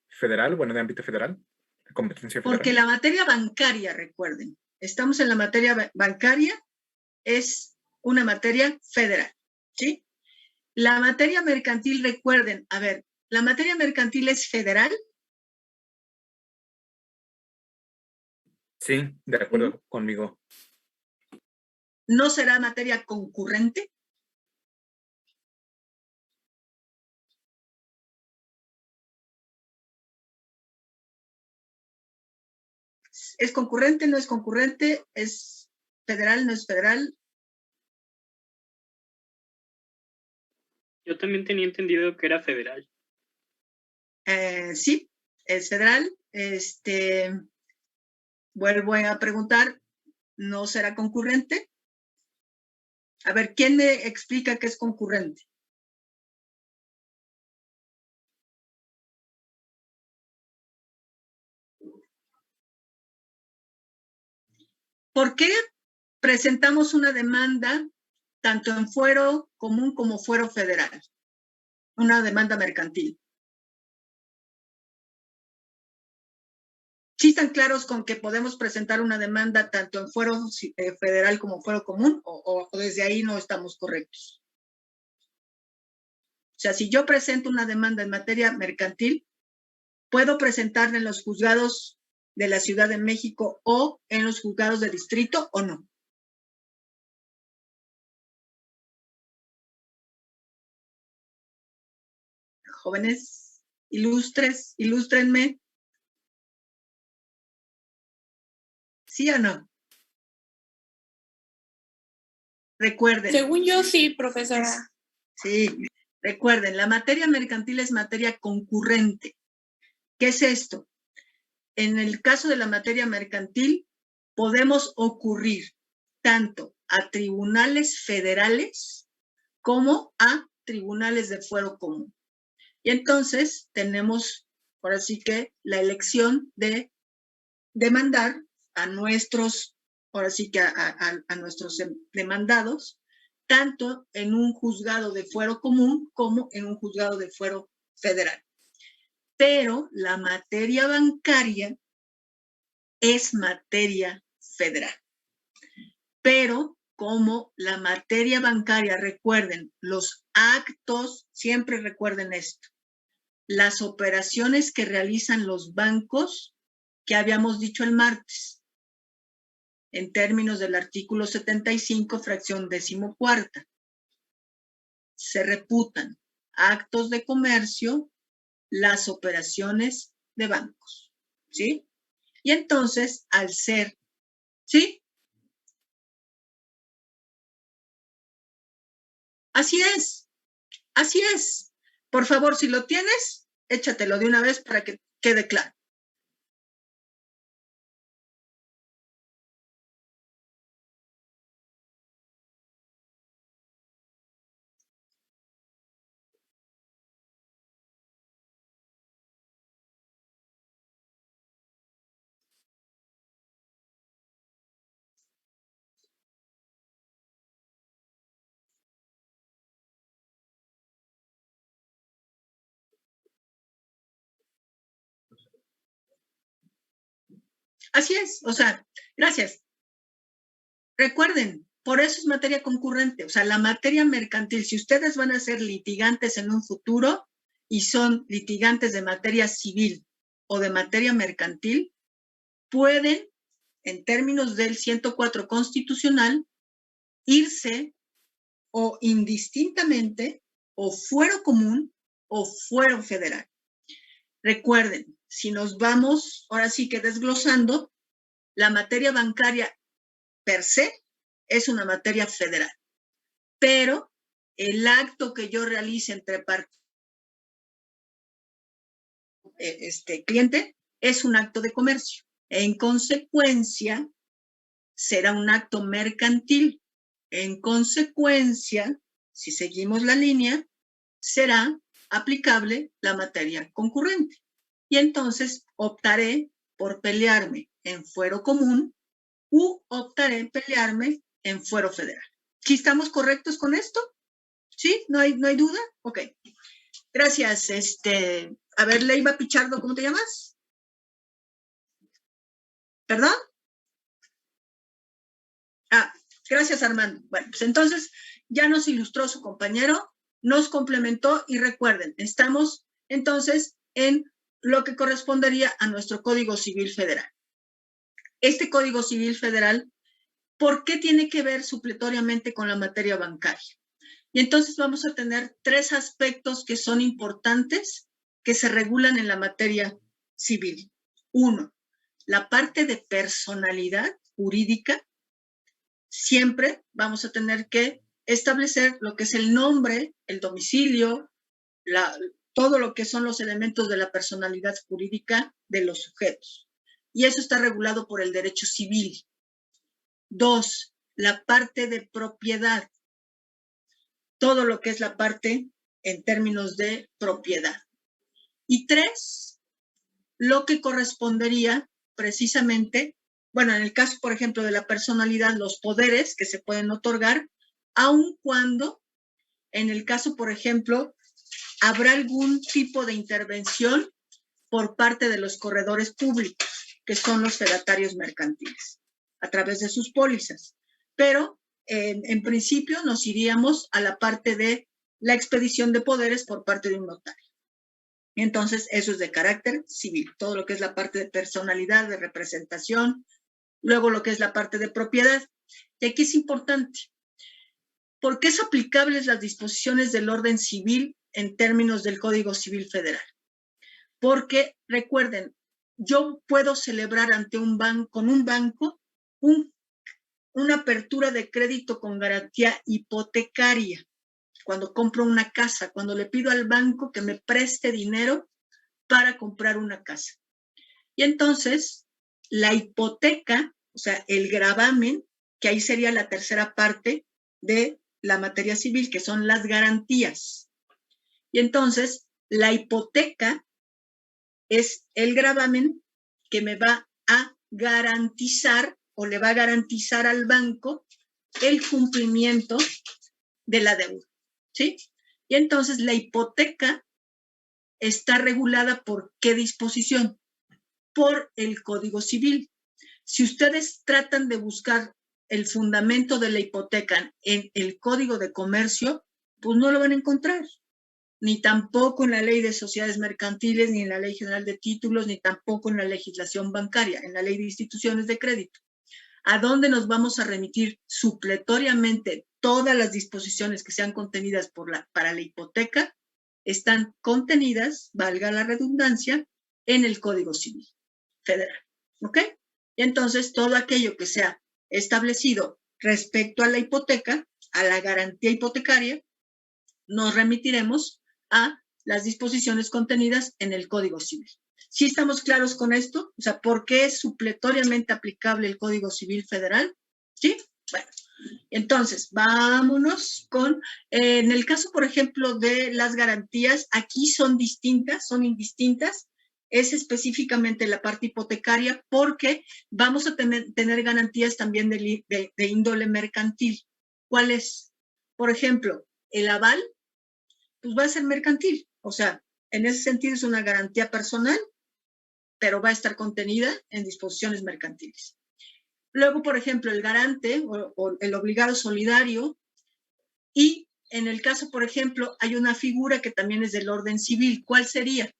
federal, bueno, de ámbito federal, de competencia federal. Porque la materia bancaria, recuerden, estamos en la materia bancaria, es una materia federal, ¿sí? La materia mercantil, recuerden, a ver, ¿la materia mercantil es federal? Sí, de acuerdo conmigo. ¿No será materia concurrente? ¿Es concurrente? ¿No es concurrente? ¿Es federal? ¿No es federal? Yo también tenía entendido que era federal. Sí, es federal. Vuelvo a preguntar, ¿no será concurrente? A ver, ¿quién me explica qué es concurrente? ¿Por qué presentamos una demanda tanto en fuero común como fuero federal? Una demanda mercantil. ¿Sí están claros con que podemos presentar una demanda tanto en fuero federal como fuero común? ¿O desde ahí no estamos correctos? O sea, si yo presento una demanda en materia mercantil, ¿puedo presentarla en los juzgados de la Ciudad de México o en los juzgados de distrito o no? Jóvenes, ilústrenme. ¿Sí o no? Recuerden. Según yo, sí, profesora. Sí, recuerden, la materia mercantil es materia concurrente. ¿Qué es esto? En el caso de la materia mercantil, podemos ocurrir tanto a tribunales federales como a tribunales de fuero común. Y entonces tenemos, ahora sí que, la elección de demandar a nuestros, ahora sí que a nuestros demandados, tanto en un juzgado de fuero común como en un juzgado de fuero federal. Pero la materia bancaria es materia federal. Pero como la materia bancaria, recuerden, los actos, siempre recuerden esto, las operaciones que realizan los bancos que habíamos dicho el martes, en términos del artículo 75, fracción 14ª, se reputan actos de comercio las operaciones de bancos, ¿sí? Y entonces, al ser, ¿sí? Así es, así es. Por favor, si lo tienes, échatelo de una vez para que quede claro. Así es, o sea, gracias. Recuerden, por eso es materia concurrente, o sea, la materia mercantil, si ustedes van a ser litigantes en un futuro y son litigantes de materia civil o de materia mercantil, pueden, en términos del 104 constitucional, irse o indistintamente o fuero común o fuero federal. Recuerden, si nos vamos, ahora sí que desglosando, la materia bancaria per se es una materia federal, pero el acto que yo realice entre cliente es un acto de comercio. En consecuencia, será un acto mercantil. En consecuencia, si seguimos la línea, será aplicable la materia concurrente. Y entonces optaré por pelearme en fuero común u optaré en pelearme en fuero federal. ¿Sí estamos correctos con esto? ¿Sí? ¿No hay duda? Ok. Gracias. A ver, Leiva Pichardo, ¿cómo te llamas? ¿Perdón? Gracias, Armando. Bueno, pues entonces ya nos ilustró su compañero, nos complementó y recuerden, estamos entonces en lo que correspondería a nuestro Código Civil Federal. Este Código Civil Federal, ¿por qué tiene que ver supletoriamente con la materia bancaria? Y entonces vamos a tener 3 aspectos que son importantes que se regulan en la materia civil. 1, la parte de personalidad jurídica. Siempre vamos a tener que establecer lo que es el nombre, el domicilio, todo lo que son los elementos de la personalidad jurídica de los sujetos. Y eso está regulado por el derecho civil. 2, la parte de propiedad. todo lo que es la parte en términos de propiedad. Y 3, lo que correspondería precisamente, bueno, en el caso, por ejemplo, de la personalidad, los poderes que se pueden otorgar, aun cuando, en el caso, por ejemplo, habrá algún tipo de intervención por parte de los corredores públicos, que son los fedatarios mercantiles, a través de sus pólizas. Pero, en principio, nos iríamos a la parte de la expedición de poderes por parte de un notario. Entonces, eso es de carácter civil, todo lo que es la parte de personalidad, de representación, luego lo que es la parte de propiedad. Y aquí es importante, porque es aplicables las disposiciones del orden civil en términos del Código Civil Federal. Porque, recuerden, yo puedo celebrar ante un banco, con un banco, una apertura de crédito con garantía hipotecaria. Cuando compro una casa, cuando le pido al banco que me preste dinero para comprar una casa. Y entonces, la hipoteca, o sea, el gravamen, que ahí sería la tercera parte de la materia civil, que son las garantías. Y entonces, la hipoteca es el gravamen que me va a garantizar o le va a garantizar al banco el cumplimiento de la deuda, ¿sí? Y entonces la hipoteca está regulada por ¿qué disposición? Por el Código Civil. Si ustedes tratan de buscar el fundamento de la hipoteca en el Código de Comercio, pues no lo van a encontrar. Ni tampoco en la Ley de Sociedades Mercantiles, ni en la Ley General de Títulos, ni tampoco en la legislación bancaria, en la Ley de Instituciones de Crédito. ¿A dónde nos vamos a remitir supletoriamente? Todas las disposiciones que sean contenidas para la hipoteca están contenidas, valga la redundancia, en el Código Civil Federal. ¿Ok? Y entonces, todo aquello que sea establecido respecto a la hipoteca, a la garantía hipotecaria, nos remitiremos a las disposiciones contenidas en el Código Civil. ¿Sí estamos claros con esto? O sea, ¿por qué es supletoriamente aplicable el Código Civil Federal? ¿Sí? Bueno, entonces, vámonos con, en el caso, por ejemplo, de las garantías, aquí son distintas, son indistintas, es específicamente la parte hipotecaria porque vamos a tener garantías también de índole mercantil. ¿Cuál es? Por ejemplo, el aval, pues va a ser mercantil, o sea, en ese sentido es una garantía personal, pero va a estar contenida en disposiciones mercantiles. Luego, por ejemplo, el garante o el obligado solidario, y en el caso, por ejemplo, hay una figura que también es del orden civil. ¿Cuál sería?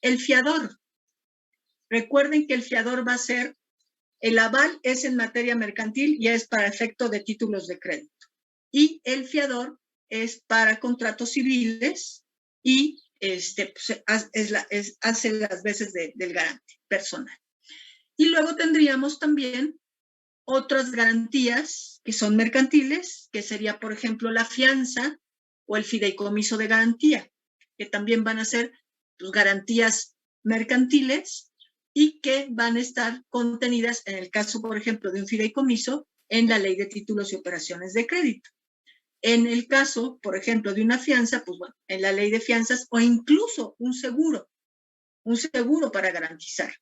El fiador. Recuerden que el fiador va a ser, el aval es en materia mercantil y es para efecto de títulos de crédito. Y el fiador es para contratos civiles y pues, hace las veces del garante personal. Y luego tendríamos también otras garantías que son mercantiles, que sería, por ejemplo, la fianza o el fideicomiso de garantía, que también van a ser pues, garantías mercantiles y que van a estar contenidas, en el caso, por ejemplo, de un fideicomiso, en la Ley de Títulos y Operaciones de Crédito. En el caso, por ejemplo, de una fianza, pues bueno, en la Ley de Fianzas o incluso un seguro para garantizar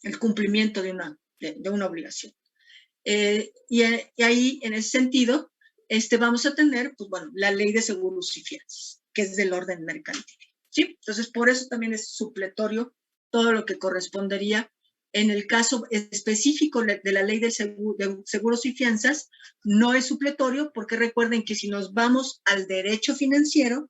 el cumplimiento de una obligación. Y ahí, en ese sentido, vamos a tener, pues bueno, la Ley de Seguros y Fianzas, que es del orden mercantil, ¿sí? Entonces, por eso también es supletorio todo lo que correspondería en el caso específico de la Ley de Seguros y Fianzas, no es supletorio porque recuerden que si nos vamos al derecho financiero,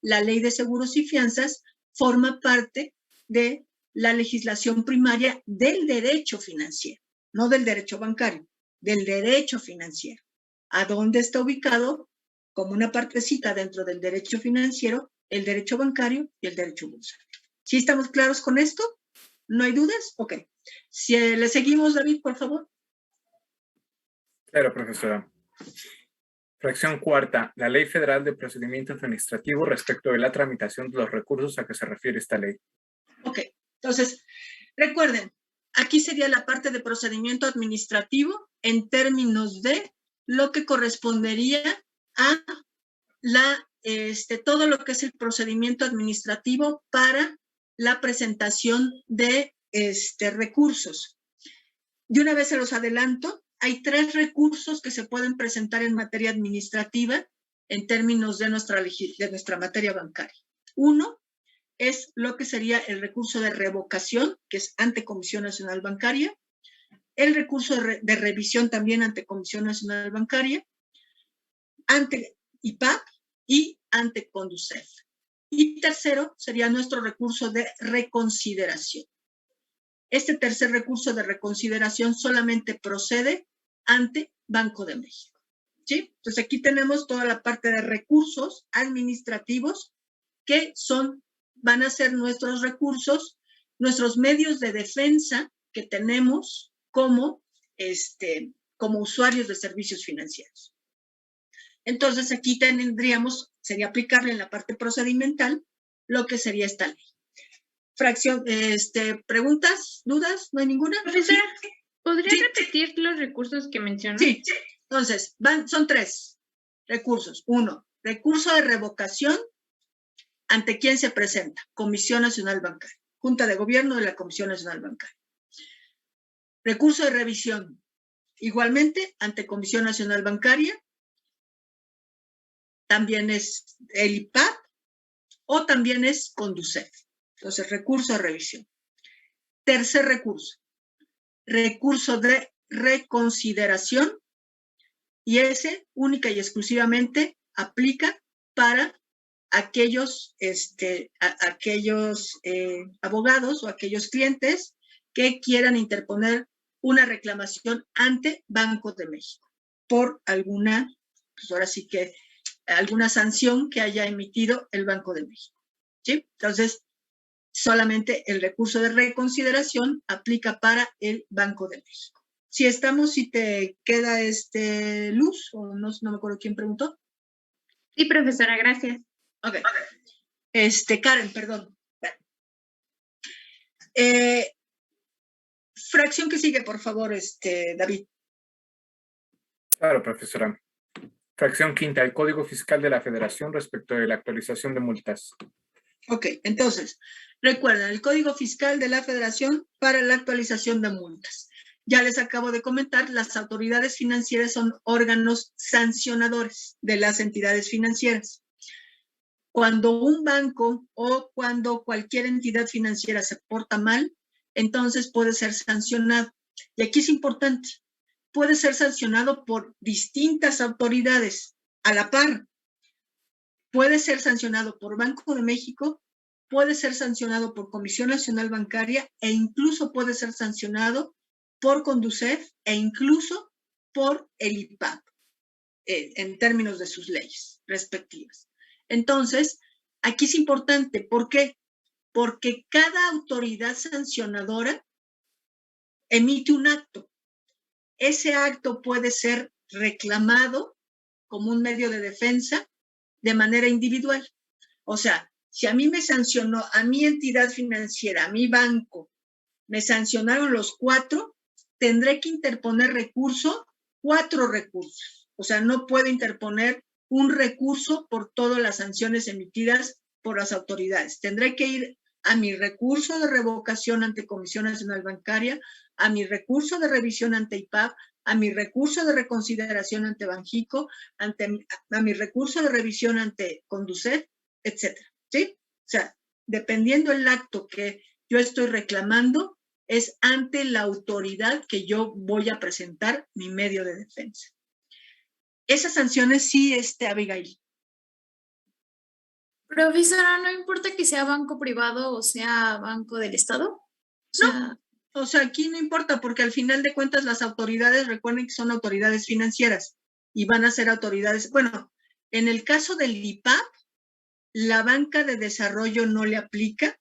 la Ley de Seguros y Fianzas forma parte de la legislación primaria del derecho financiero, no del derecho bancario, del derecho financiero. ¿A dónde está ubicado? Como una partecita dentro del derecho financiero, el derecho bancario y el derecho bursátil. ¿Sí estamos claros con esto? ¿No hay dudas? Ok. Si le seguimos, David, por favor. Claro, profesora. Fracción cuarta, la Ley Federal de Procedimiento Administrativo respecto de la tramitación de los recursos a que se refiere esta ley. Ok, entonces, recuerden, aquí sería la parte de procedimiento administrativo en términos de lo que correspondería a todo lo que es el procedimiento administrativo para la presentación de recursos. De una vez se los adelanto, hay 3 recursos que se pueden presentar en materia administrativa en términos de nuestra materia bancaria. Uno es lo que sería el recurso de revocación, que es ante Comisión Nacional Bancaria, el recurso de revisión también ante Comisión Nacional Bancaria, ante IPAB y ante Conducef. Y tercero sería nuestro recurso de reconsideración. Este tercer recurso de reconsideración solamente procede ante Banco de México. ¿Sí? Entonces aquí tenemos toda la parte de recursos administrativos que van a ser nuestros recursos, nuestros medios de defensa que tenemos como usuarios de servicios financieros. Entonces aquí sería aplicable en la parte procedimental lo que sería esta ley. ¿Preguntas? ¿Dudas? ¿No hay ninguna? Profesora, ¿podría repetir los recursos que mencionó? Sí, entonces son 3 recursos. 1, recurso de revocación. ¿Ante quién se presenta? Comisión Nacional Bancaria, Junta de Gobierno de la Comisión Nacional Bancaria. Recurso de revisión, igualmente ante Comisión Nacional Bancaria, también es el IPAB o también es Conducef. Entonces, recurso de revisión. Tercer recurso, recurso de reconsideración, y ese única y exclusivamente aplica para aquellos abogados o aquellos clientes que quieran interponer una reclamación ante Banco de México por alguna sanción que haya emitido el Banco de México. ¿Sí? Entonces, solamente el recurso de reconsideración aplica para el Banco de México. Si te queda luz, o no me acuerdo quién preguntó. Sí, profesora, gracias. Ok. Karen, perdón. Fracción que sigue, por favor, David. Claro, profesora. Fracción quinta, el Código Fiscal de la Federación respecto de la actualización de multas. Ok, entonces, recuerden, el Código Fiscal de la Federación para la actualización de multas. Ya les acabo de comentar, las autoridades financieras son órganos sancionadores de las entidades financieras. Cuando un banco o cuando cualquier entidad financiera se porta mal, entonces puede ser sancionado. Y aquí es importante, puede ser sancionado por distintas autoridades a la par. Puede ser sancionado por Banco de México, puede ser sancionado por Comisión Nacional Bancaria e incluso puede ser sancionado por Conducef e incluso por el IPAB en términos de sus leyes respectivas. Entonces, aquí es importante. ¿Por qué? Porque cada autoridad sancionadora emite un acto. Ese acto puede ser reclamado como un medio de defensa de manera individual. O sea, si a mí me sancionó, a mi entidad financiera, a mi banco, me sancionaron los 4, tendré que interponer 4 recursos. O sea, no puedo interponer un recurso por todas las sanciones emitidas por las autoridades. Tendré que ir a mi recurso de revocación ante Comisión Nacional Bancaria, a mi recurso de revisión ante IPAB, a mi recurso de reconsideración ante Banjico, a mi recurso de revisión ante Conducef, etcétera. ¿Sí? O sea, dependiendo el acto que yo estoy reclamando, es ante la autoridad que yo voy a presentar mi medio de defensa. Esas sanciones sí, Abigail. Profesora, ¿no importa que sea banco privado o sea banco del Estado? No, o sea, aquí no importa porque al final de cuentas las autoridades, recuerden que son autoridades financieras y van a ser autoridades, bueno, en el caso del IPAB, la banca de desarrollo no le aplica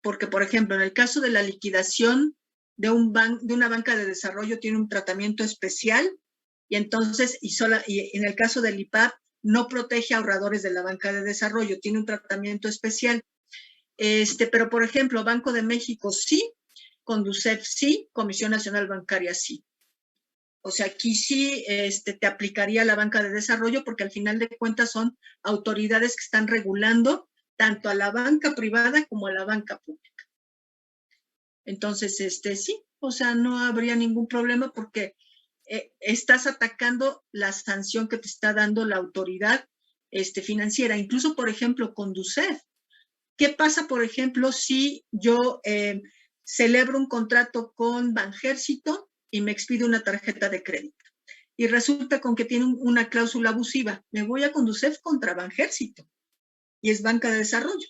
porque, por ejemplo, en el caso de la liquidación de una banca de desarrollo tiene un tratamiento especial y entonces, y en el caso del IPAB, no protege a ahorradores de la banca de desarrollo, tiene un tratamiento especial. Pero, por ejemplo, Banco de México sí, Conducef sí, Comisión Nacional Bancaria sí. O sea, aquí sí te aplicaría la banca de desarrollo porque al final de cuentas son autoridades que están regulando tanto a la banca privada como a la banca pública. Entonces, sí, o sea, no habría ningún problema porque estás atacando la sanción que te está dando la autoridad financiera. Incluso, por ejemplo, con DUCEF. ¿Qué pasa, por ejemplo, si yo celebro un contrato con Banjército y me expide una tarjeta de crédito? Y resulta con que tiene una cláusula abusiva. Me voy a conducir contra Banjército y es banca de desarrollo.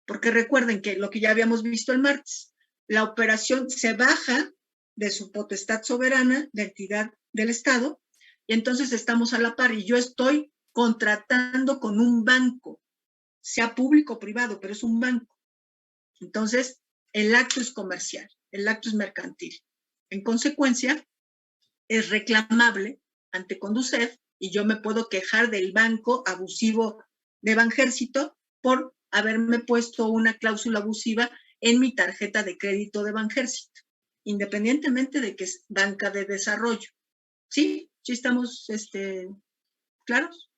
Porque recuerden que lo que ya habíamos visto el martes, la operación se baja de su potestad soberana, de entidad del Estado, y entonces estamos a la par y yo estoy contratando con un banco, sea público o privado, pero es un banco. Entonces, el acto es comercial, el acto es mercantil. En consecuencia, es reclamable ante Conducef y yo me puedo quejar del banco abusivo de Banjército por haberme puesto una cláusula abusiva en mi tarjeta de crédito de Banjército, independientemente de que es banca de desarrollo. ¿Sí? ¿Sí estamos claros?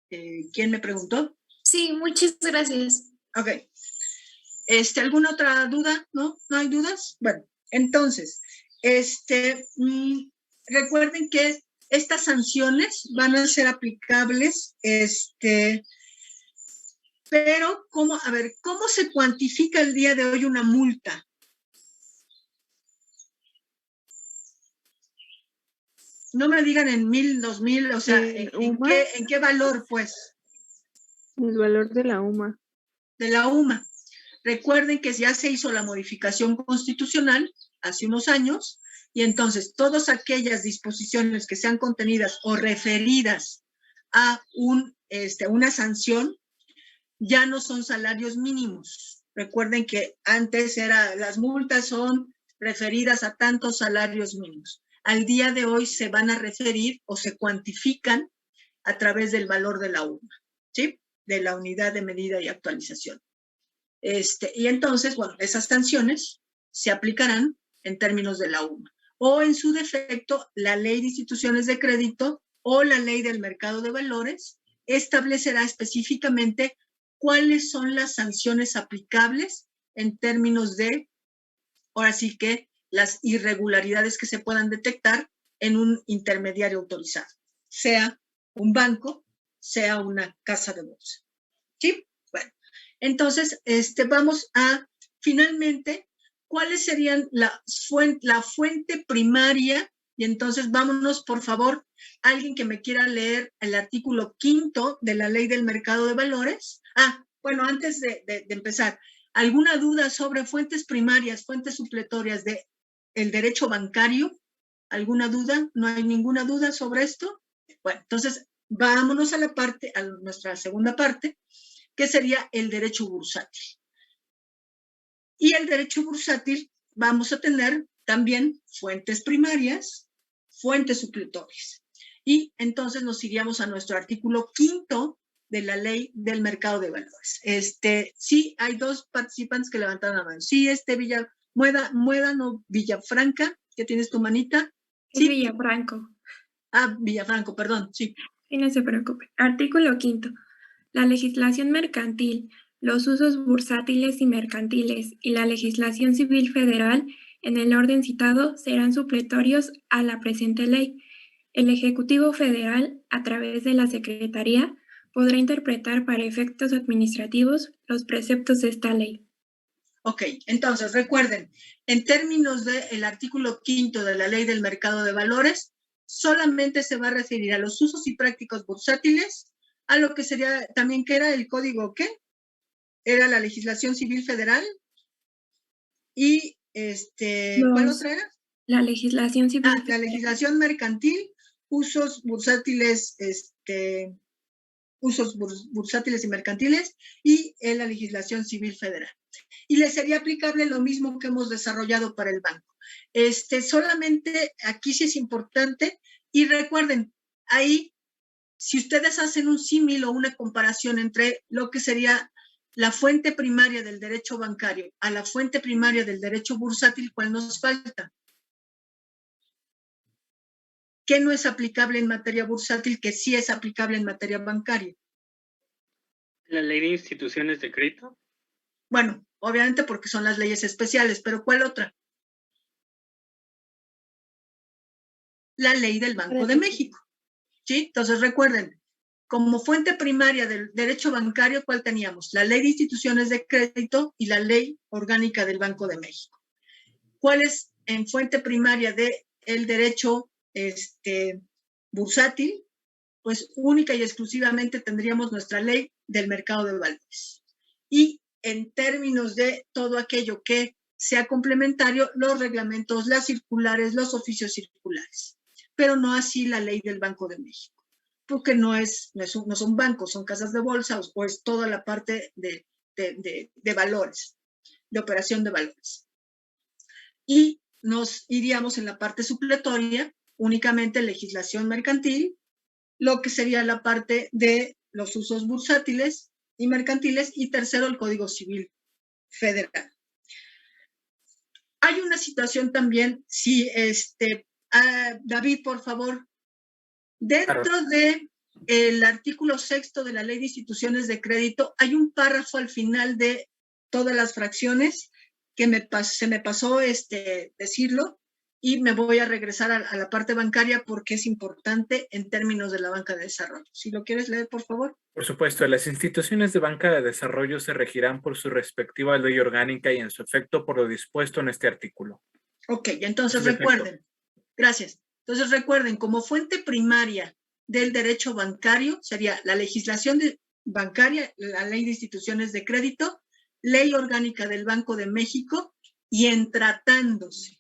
¿Quién me preguntó? Sí, muchas gracias. Ok. ¿Alguna otra duda? ¿No? ¿No hay dudas? Bueno, entonces, recuerden que estas sanciones van a ser aplicables, pero ¿cómo se cuantifica el día de hoy una multa? No me digan en 1,000, 2,000, o sea, ¿en qué valor, pues? El valor de la UMA. De la UMA. Recuerden que ya se hizo la modificación constitucional hace unos años y entonces todas aquellas disposiciones que sean contenidas o referidas a una sanción ya no son salarios mínimos. Recuerden que antes las multas son referidas a tantos salarios mínimos. Al día de hoy se van a referir o se cuantifican a través del valor de la UMA, ¿sí? De la unidad de medida y actualización. Y entonces, bueno, esas sanciones se aplicarán en términos de la UMA. O en su defecto, la Ley de Instituciones de Crédito o la Ley del Mercado de Valores establecerá específicamente cuáles son las sanciones aplicables en términos de, ahora sí que, las irregularidades que se puedan detectar en un intermediario autorizado, sea un banco, sea una casa de bolsa. ¿Sí? Bueno, entonces, vamos a, finalmente, ¿cuáles serían la fuente primaria? Y entonces, vámonos, por favor, alguien que me quiera leer el artículo 5 de la Ley del Mercado de Valores. Bueno, antes de empezar, ¿alguna duda sobre fuentes primarias, fuentes supletorias del derecho bancario? ¿Alguna duda? ¿No hay ninguna duda sobre esto? Bueno, entonces, vámonos a nuestra segunda parte, que sería el derecho bursátil. Y el derecho bursátil vamos a tener también fuentes primarias, fuentes supletorias. Y entonces nos iríamos a nuestro artículo 5 de la Ley del Mercado de Valores. Sí, hay dos participantes que levantaron la mano. Sí, Muédano Villafranca, que tienes tu manita. Sí, es Villafranco. Villafranco, perdón, sí. Sí, no se preocupe. Artículo 5. La legislación mercantil, los usos bursátiles y mercantiles y la legislación civil federal en el orden citado serán supletorios a la presente ley. El Ejecutivo Federal, a través de la Secretaría, podrá interpretar para efectos administrativos los preceptos de esta ley. Ok, entonces recuerden, en términos del artículo 5 de la Ley del Mercado de Valores, solamente se va a referir a los usos y prácticas bursátiles, a lo que sería también, ¿qué era el código qué? Era la legislación civil federal y ¿cuál otra era? La legislación civil. La legislación mercantil, usos bursátiles, bursátiles y mercantiles y en la legislación civil federal. Y le sería aplicable lo mismo que hemos desarrollado para el banco. Solamente aquí sí es importante y recuerden, ahí, si ustedes hacen un símil o una comparación entre lo que sería la fuente primaria del derecho bancario a la fuente primaria del derecho bursátil, ¿cuál nos falta? ¿Qué no es aplicable en materia bursátil que sí es aplicable en materia bancaria? La ley de instituciones de crédito. Bueno, obviamente porque son las leyes especiales, pero ¿cuál otra? La ley del Banco de México. ¿Sí? Entonces recuerden, como fuente primaria del derecho bancario, ¿cuál teníamos? La ley de instituciones de crédito y la ley orgánica del Banco de México. ¿Cuál es en fuente primaria del derecho bursátil? Pues única y exclusivamente tendríamos nuestra ley del mercado de valores. Y en términos de todo aquello que sea complementario, los reglamentos, las circulares, los oficios circulares. Pero no así la ley del Banco de México, porque no son bancos, son casas de bolsa o es toda la parte de valores, de operación de valores. Y nos iríamos en la parte supletoria, únicamente legislación mercantil, lo que sería la parte de los usos bursátiles y mercantiles, y tercero, el Código Civil Federal. Hay una situación también, si David, por favor, dentro del artículo 6 de la Ley de Instituciones de Crédito, hay un párrafo al final de todas las fracciones que se me pasó decirlo, y me voy a regresar a la parte bancaria porque es importante en términos de la banca de desarrollo. Si lo quieres leer, por favor. Por supuesto, las instituciones de banca de desarrollo se regirán por su respectiva ley orgánica y en su efecto por lo dispuesto en este artículo. Ok, entonces recuerden. Gracias. Entonces recuerden, como fuente primaria del derecho bancario sería la legislación bancaria, la ley de instituciones de crédito, ley orgánica del Banco de México, y en tratándose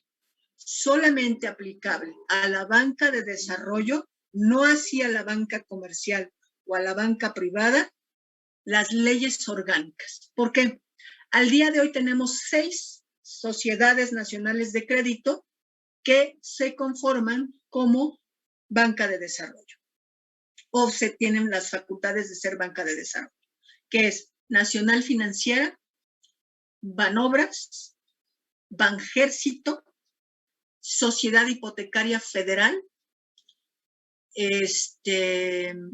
solamente aplicable a la banca de desarrollo, no así a la banca comercial o a la banca privada, las leyes orgánicas. ¿Por qué? Al día de hoy tenemos 6 sociedades nacionales de crédito que se conforman como banca de desarrollo o se tienen las facultades de ser banca de desarrollo, que es Nacional Financiera, Banobras, Banjército, Sociedad Hipotecaria Federal,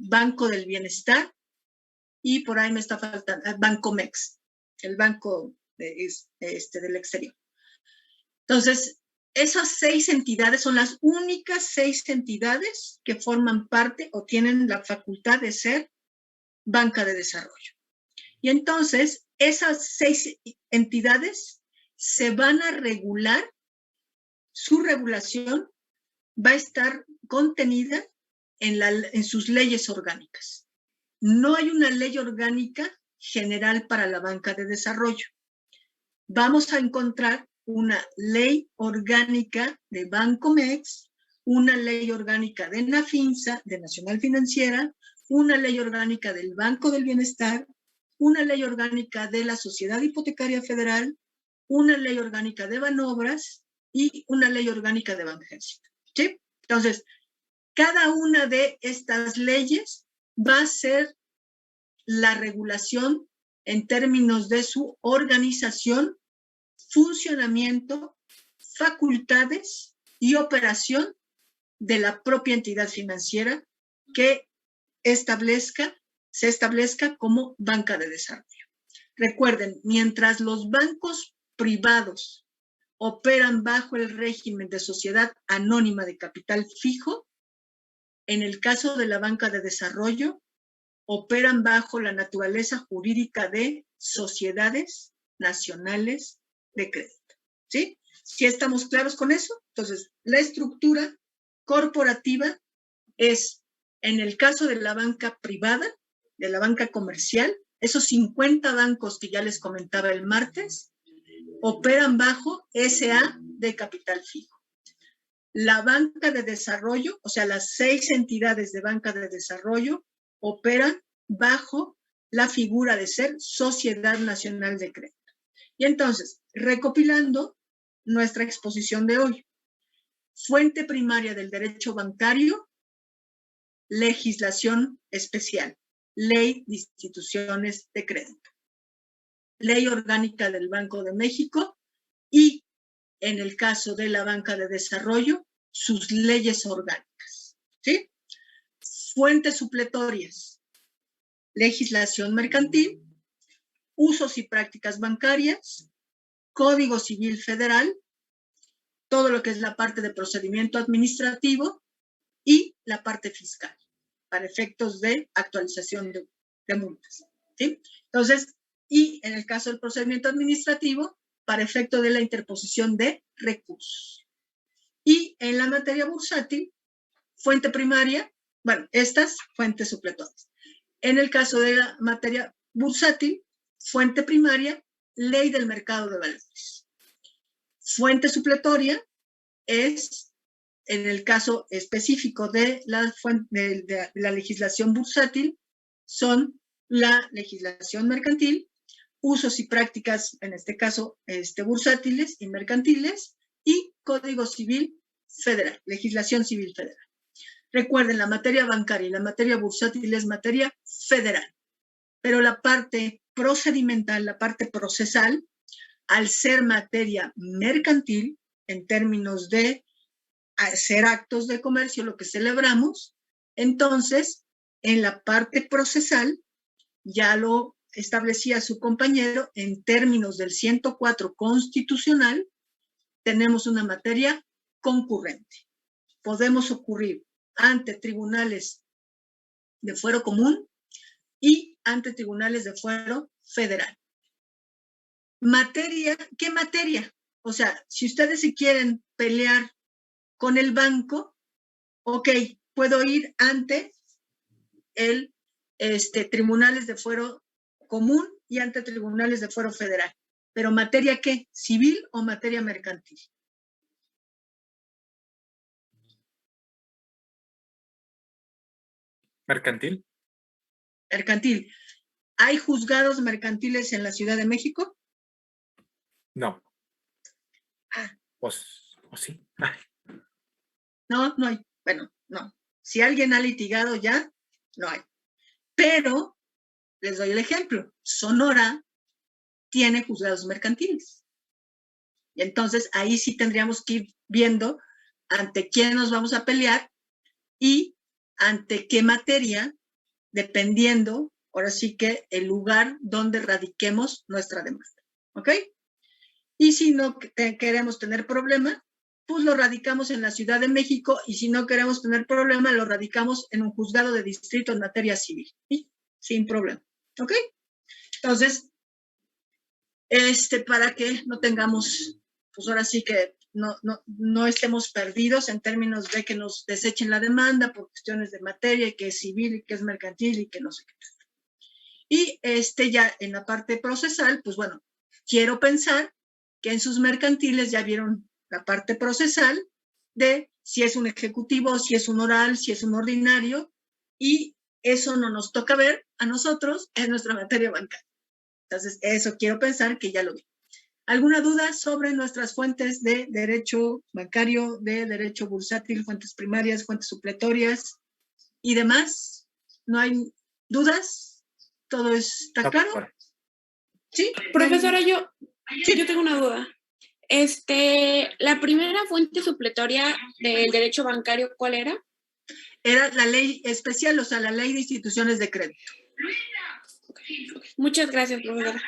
Banco del Bienestar, y por ahí me está faltando Bancomex, el banco del exterior. Entonces, esas 6 entidades son las únicas 6 entidades que forman parte o tienen la facultad de ser banca de desarrollo. Y entonces, esas 6 entidades se van a regular, su regulación va a estar contenida en sus leyes orgánicas. No hay una ley orgánica general para la banca de desarrollo. Vamos a encontrar una ley orgánica de Bancomex, una ley orgánica de Nafinsa, de Nacional Financiera, una ley orgánica del Banco del Bienestar, una ley orgánica de la Sociedad Hipotecaria Federal, una ley orgánica de Banobras y una ley orgánica de Banjército. ¿Sí? Entonces, cada una de estas leyes va a ser la regulación en términos de su organización, funcionamiento, facultades y operación de la propia entidad financiera que se establezca como banca de desarrollo. Recuerden, mientras los bancos privados operan bajo el régimen de sociedad anónima de capital fijo, en el caso de la banca de desarrollo, operan bajo la naturaleza jurídica de sociedades nacionales de crédito. ¿Sí? ¿Sí estamos claros con eso? Entonces, la estructura corporativa es, en el caso de la banca privada, de la banca comercial, esos 50 bancos que ya les comentaba el martes, operan bajo SA de capital fijo. La banca de desarrollo, o sea, las 6 entidades de banca de desarrollo, operan bajo la figura de ser Sociedad Nacional de Crédito. Y entonces, recopilando nuestra exposición de hoy, fuente primaria del derecho bancario, legislación especial, ley de instituciones de crédito. Ley Orgánica del Banco de México y, en el caso de la banca de desarrollo, sus leyes orgánicas. ¿Sí? Fuentes supletorias, legislación mercantil, usos y prácticas bancarias, Código Civil Federal, todo lo que es la parte de procedimiento administrativo y la parte fiscal, para efectos de actualización de multas. ¿Sí? Entonces, y en el caso del procedimiento administrativo, para efecto de la interposición de recursos. Y en la materia bursátil, fuente primaria, bueno, estas fuentes supletorias. En el caso de la materia bursátil, fuente primaria, ley del mercado de valores. Fuente supletoria es, en el caso específico de la legislación bursátil, son la legislación mercantil, usos y prácticas, en este caso, bursátiles y mercantiles, y Código Civil Federal, legislación civil federal. Recuerden, la materia bancaria y la materia bursátil es materia federal, pero la parte procedimental, la parte procesal, al ser materia mercantil, en términos de hacer actos de comercio, lo que celebramos, entonces, en la parte procesal, ya lo establecía su compañero, en términos del 104 constitucional, tenemos una materia concurrente. Podemos ocurrir ante tribunales de fuero común y ante tribunales de fuero federal. Materia, ¿qué materia? O sea, si ustedes se quieren pelear con el banco, ok, puedo ir ante el tribunales de fuero común y ante tribunales de fuero federal. ¿Pero materia qué? ¿Civil o materia mercantil? ¿Mercantil? Mercantil. ¿Hay juzgados mercantiles en la Ciudad de México? No. ¿O sí? Ay. No, no hay. Bueno, no. Si alguien ha litigado ya, no hay. Pero, les doy el ejemplo. Sonora tiene juzgados mercantiles. Y entonces ahí sí tendríamos que ir viendo ante quién nos vamos a pelear y ante qué materia, dependiendo, ahora sí que el lugar donde radiquemos nuestra demanda. ¿Ok? Y si no queremos tener problema, pues lo radicamos en la Ciudad de México, y si no queremos tener problema, lo radicamos en un juzgado de distrito en materia civil. ¿Sí? Sin problema. ¿Ok? Entonces, para que no tengamos, pues ahora sí que no estemos perdidos en términos de que nos desechen la demanda por cuestiones de materia, y que es civil, y que es mercantil, y que no sé qué tal. Y ya en la parte procesal, pues bueno, quiero pensar que en sus mercantiles ya vieron la parte procesal de si es un ejecutivo, si es un oral, si es un ordinario, y eso no nos toca ver a nosotros en nuestra materia bancaria. Entonces, eso quiero pensar que ya lo vi. ¿Alguna duda sobre nuestras fuentes de derecho bancario, de derecho bursátil, fuentes primarias, fuentes supletorias y demás? ¿No hay dudas? ¿Todo está claro? ¿Sí? Profesora, yo tengo una duda. La primera fuente supletoria del derecho bancario, ¿cuál era? Era la ley especial, o sea, la ley de instituciones de crédito. Muchas gracias, profesora.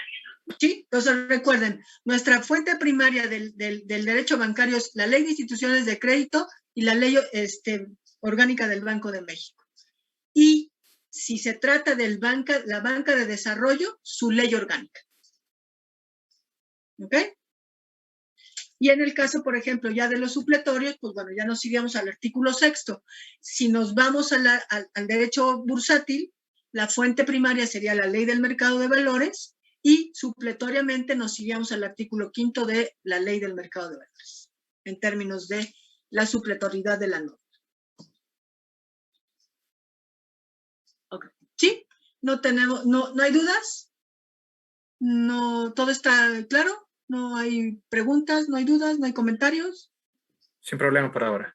Sí, entonces recuerden, nuestra fuente primaria del derecho bancario es la ley de instituciones de crédito y la ley orgánica del Banco de México. Y si se trata de la banca de desarrollo, su ley orgánica. ¿Ok? Y en el caso, por ejemplo, ya de los supletorios, pues bueno, ya nos iríamos al artículo 6º. Si nos vamos al derecho bursátil, la fuente primaria sería la ley del mercado de valores, y supletoriamente nos iríamos al artículo 5º de la ley del mercado de valores, en términos de la supletoriedad de la norma. Okay. ¿Sí? ¿No hay dudas? ¿No, todo está claro? ¿No hay preguntas? ¿No hay dudas? ¿No hay comentarios? Sin problema por ahora.